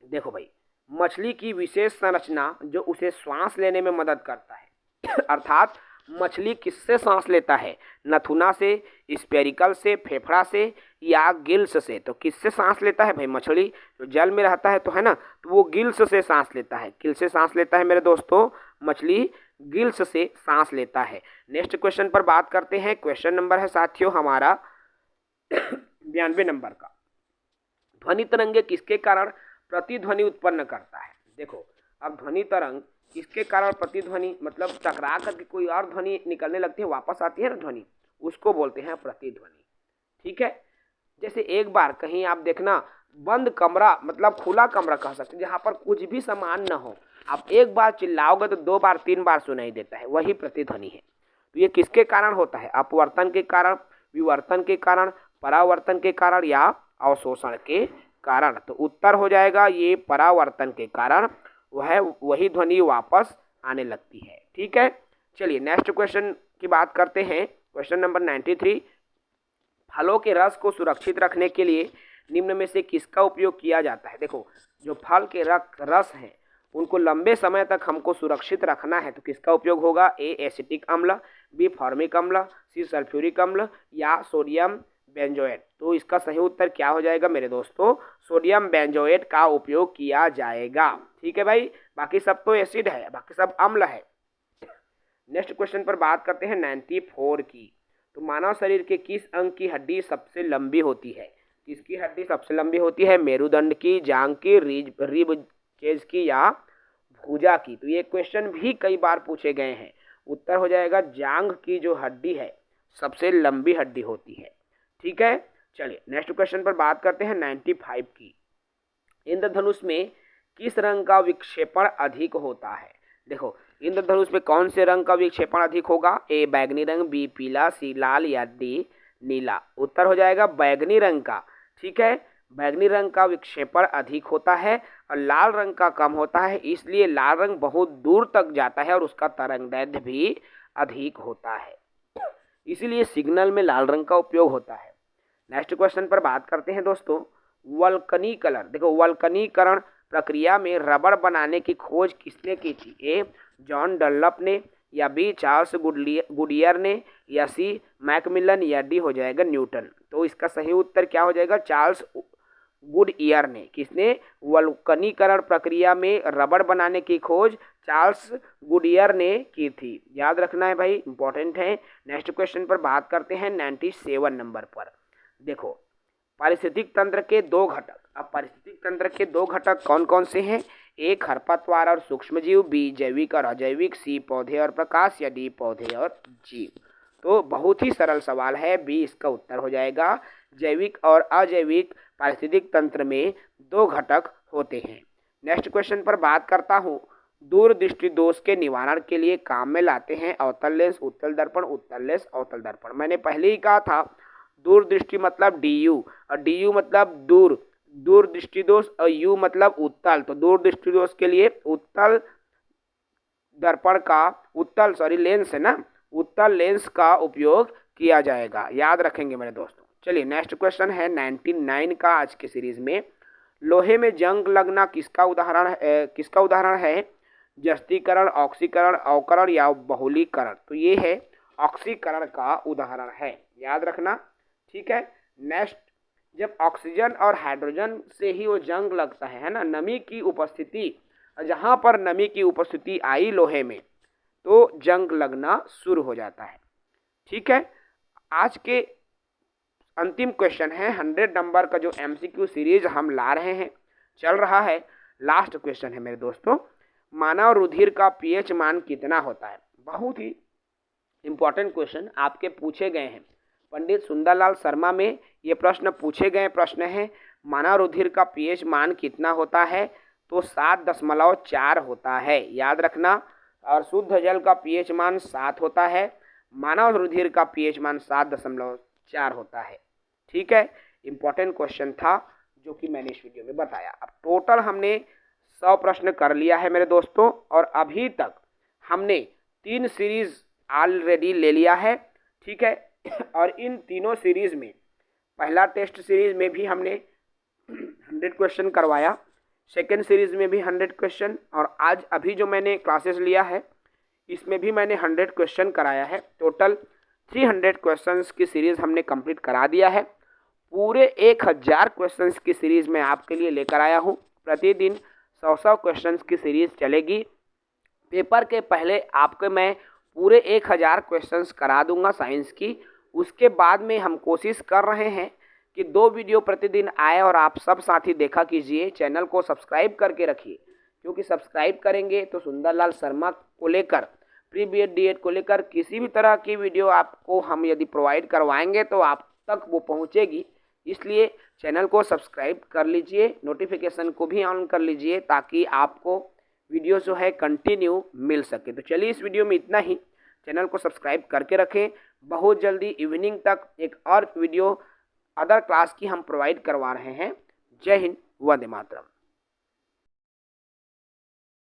देखो भाई, मछली की विशेष संरचना जो उसे श्वास लेने में मदद करता है अर्थात मछली किससे सांस लेता है? नथुना से, स्पेरिकल से, फेफड़ा से या गिल्स से? तो किससे सांस लेता है भाई? मछली जो जल में रहता है तो है ना, तो वो गिल्स से सांस लेता है। किल से सांस लेता है मेरे दोस्तों? मछली गिल्स से सांस लेता है। नेक्स्ट क्वेश्चन पर बात करते हैं। क्वेश्चन नंबर है साथियों हमारा 92 नंबर का, ध्वनि तरंगे किसके कारण प्रतिध्वनि उत्पन्न करता है? देखो, अब ध्वनि तरंग किसके कारण प्रतिध्वनि, मतलब टकरा करके कोई और ध्वनि निकलने लगती है, वापस आती है ना ध्वनि, उसको बोलते हैं प्रतिध्वनि। ठीक है, जैसे एक बार कहीं आप देखना बंद कमरा, मतलब खुला कमरा कह सकते हैं, जहाँ पर कुछ भी सामान न हो, आप एक बार चिल्लाओगे तो 2 बार 3 बार सुनाई देता है, वही प्रतिध्वनि है। तो ये किसके कारण होता है? अपवर्तन के कारण, विवर्तन के कारण, परावर्तन के कारण या अवशोषण के कारण? तो उत्तर हो जाएगा ये परावर्तन के कारण वही ध्वनि वापस आने लगती है। ठीक है, चलिए नेक्स्ट क्वेश्चन की बात करते हैं। क्वेश्चन नंबर 93, फलों के रस को सुरक्षित रखने के लिए निम्न में से किसका उपयोग किया जाता है? देखो, जो फल के रस हैं उनको लंबे समय तक हमको सुरक्षित रखना है, तो किसका उपयोग होगा? ए एसिटिक अम्ल, बी फॉर्मिक अम्ल, सी सल्फ्यूरिक अम्ल या सोडियम बेंजोएट। तो इसका सही उत्तर क्या हो जाएगा मेरे दोस्तों? सोडियम बेंजोएट का उपयोग किया जाएगा। ठीक है भाई, बाकी सब तो एसिड है, बाकी सब अम्ल है। नेक्स्ट क्वेश्चन पर बात करते हैं 94 की। तो मानव शरीर के किस अंग की हड्डी सबसे लंबी होती है? किसकी हड्डी सबसे लंबी होती है? मेरुदंड की, जांग की, रिब केज की या भुजा की? तो ये क्वेश्चन भी कई बार पूछे गए हैं। उत्तर हो जाएगा जांग की जो हड्डी है सबसे लंबी हड्डी होती है। ठीक है, चलिए नेक्स्ट क्वेश्चन पर बात करते हैं 95 की। इंद्रधनुष में किस रंग का विक्षेपण अधिक होता है? देखो, इंद्रधनुष में कौन से रंग का विक्षेपण अधिक होगा? ए बैगनी रंग, बी पीला, सी लाल या डी नीला? उत्तर हो जाएगा बैगनी रंग का। ठीक है, बैगनी रंग का विक्षेपण अधिक होता है और लाल रंग का कम होता है, इसलिए लाल रंग बहुत दूर तक जाता है और उसका तरंगदैर्ध्य भी अधिक होता है, इसीलिए सिग्नल में लाल रंग का उपयोग होता है। नेक्स्ट क्वेश्चन पर बात करते हैं दोस्तों, वल्कनीकरण। देखो, वल्कनीकरण प्रक्रिया में रबड़ बनाने की खोज किसने की थी? ए जॉन डनलप ने या बी चार्ल्स गुडियर ने या सी मैकमिलन या डी हो जाएगा न्यूटन? तो इसका सही उत्तर क्या हो जाएगा? चार्ल्स गुडियर ने। किसने? वल्कनीकरण प्रक्रिया में रबड़ बनाने की खोज चार्ल्स गुडियर ने की थी। याद रखना है भाई, इंपॉर्टेंट है। नेक्स्ट क्वेश्चन पर बात करते हैं 97 नंबर पर। देखो, पारिस्थितिक तंत्र के 2 घटक। अब पारिस्थितिक तंत्र के 2 घटक कौन कौन से हैं? ए खरपतवार और सूक्ष्मजीव, बी जैविक और अजैविक, सी पौधे और प्रकाश या डी पौधे और जीव? तो बहुत ही सरल सवाल है, बी इसका उत्तर हो जाएगा। जैविक और अजैविक पारिस्थितिक तंत्र में 2 घटक होते हैं। नेक्स्ट क्वेश्चन पर बात करता हूँ। दूरदृष्टि दोष के निवारण के लिए काम में लाते हैं अवतल लेंस, उत्तल दर्पण, उत्तल लेंस, अवतल दर्पण। मैंने पहले ही कहा था दूरदृष्टि मतलब DU और DU मतलब दूर, दूरदृष्टि दोष, और U मतलब उत्तल। तो दूरदृष्टि दोष के लिए उत्तल दर्पण का लेंस है ना, उत्तल लेंस का उपयोग किया जाएगा, याद रखेंगे मेरे दोस्तों। चलिए नेक्स्ट क्वेश्चन है 99 का आज के सीरीज में। लोहे में जंग लगना किसका उदाहरण है? जस्तीकरण, ऑक्सीकरण, अवकरण या बहुलीकरण। तो ये है ऑक्सीकरण का उदाहरण है, याद रखना, ठीक है। नेक्स्ट, जब ऑक्सीजन और हाइड्रोजन से ही वो जंग लगता है ना, नमी की उपस्थिति, जहाँ पर नमी की उपस्थिति आई लोहे में तो जंग लगना शुरू हो जाता है, ठीक है। आज के अंतिम क्वेश्चन है 100 नंबर का जो MCQ सीरीज हम ला रहे हैं, चल रहा है। लास्ट क्वेश्चन है मेरे दोस्तों, मानव रुधिर का pH मान कितना होता है? बहुत ही इंपॉर्टेंट क्वेश्चन आपके पूछे गए हैं। पंडित सुंदरलाल शर्मा में ये प्रश्न पूछे गए प्रश्न है, मानव रुधिर का pH मान कितना होता है? तो 7.4 होता है, याद रखना। और शुद्ध जल का pH मान 7 होता है, मानव रुधिर का pH मान 7.4 होता है, ठीक है। इंपॉर्टेंट क्वेश्चन था जो कि मैंने इस वीडियो में बताया। अब टोटल हमने 100 प्रश्न कर लिया है मेरे दोस्तों, और अभी तक हमने 3 सीरीज ऑलरेडी ले लिया है, ठीक है। और इन तीनों सीरीज में पहला टेस्ट सीरीज में भी हमने 100 क्वेश्चन करवाया, सेकेंड सीरीज में भी 100 क्वेश्चन, और आज अभी जो मैंने क्लासेस लिया है इसमें भी मैंने 100 क्वेश्चन कराया है। टोटल 300 क्वेश्चंस की सीरीज हमने कंप्लीट करा दिया है। पूरे 1000 क्वेश्चंस की सीरीज मैं आपके लिए लेकर आया हूँ। प्रतिदिन 100 क्वेश्चंस की सीरीज चलेगी। पेपर के पहले आपको मैं पूरे 1000 क्वेश्चंस करा दूंगा साइंस की। उसके बाद में हम कोशिश कर रहे हैं कि 2 वीडियो प्रतिदिन आए, और आप सब साथी देखा कीजिए। चैनल को सब्सक्राइब करके रखिए, क्योंकि सब्सक्राइब करेंगे तो सुंदरलाल शर्मा को लेकर, प्री BEd DED को लेकर किसी भी तरह की वीडियो आपको हम यदि प्रोवाइड करवाएंगे तो आप तक वो पहुंचेगी। इसलिए चैनल को सब्सक्राइब कर लीजिए, नोटिफिकेशन को भी ऑन कर लीजिए, ताकि आपको वीडियो जो है कंटिन्यू मिल सके। तो चलिए इस वीडियो में इतना ही। चैनल को सब्सक्राइब करके रखें। बहुत जल्दी इवनिंग तक एक और वीडियो अदर क्लास की हम प्रोवाइड करवा रहे हैं। जय हिंद, वंदे मातरम।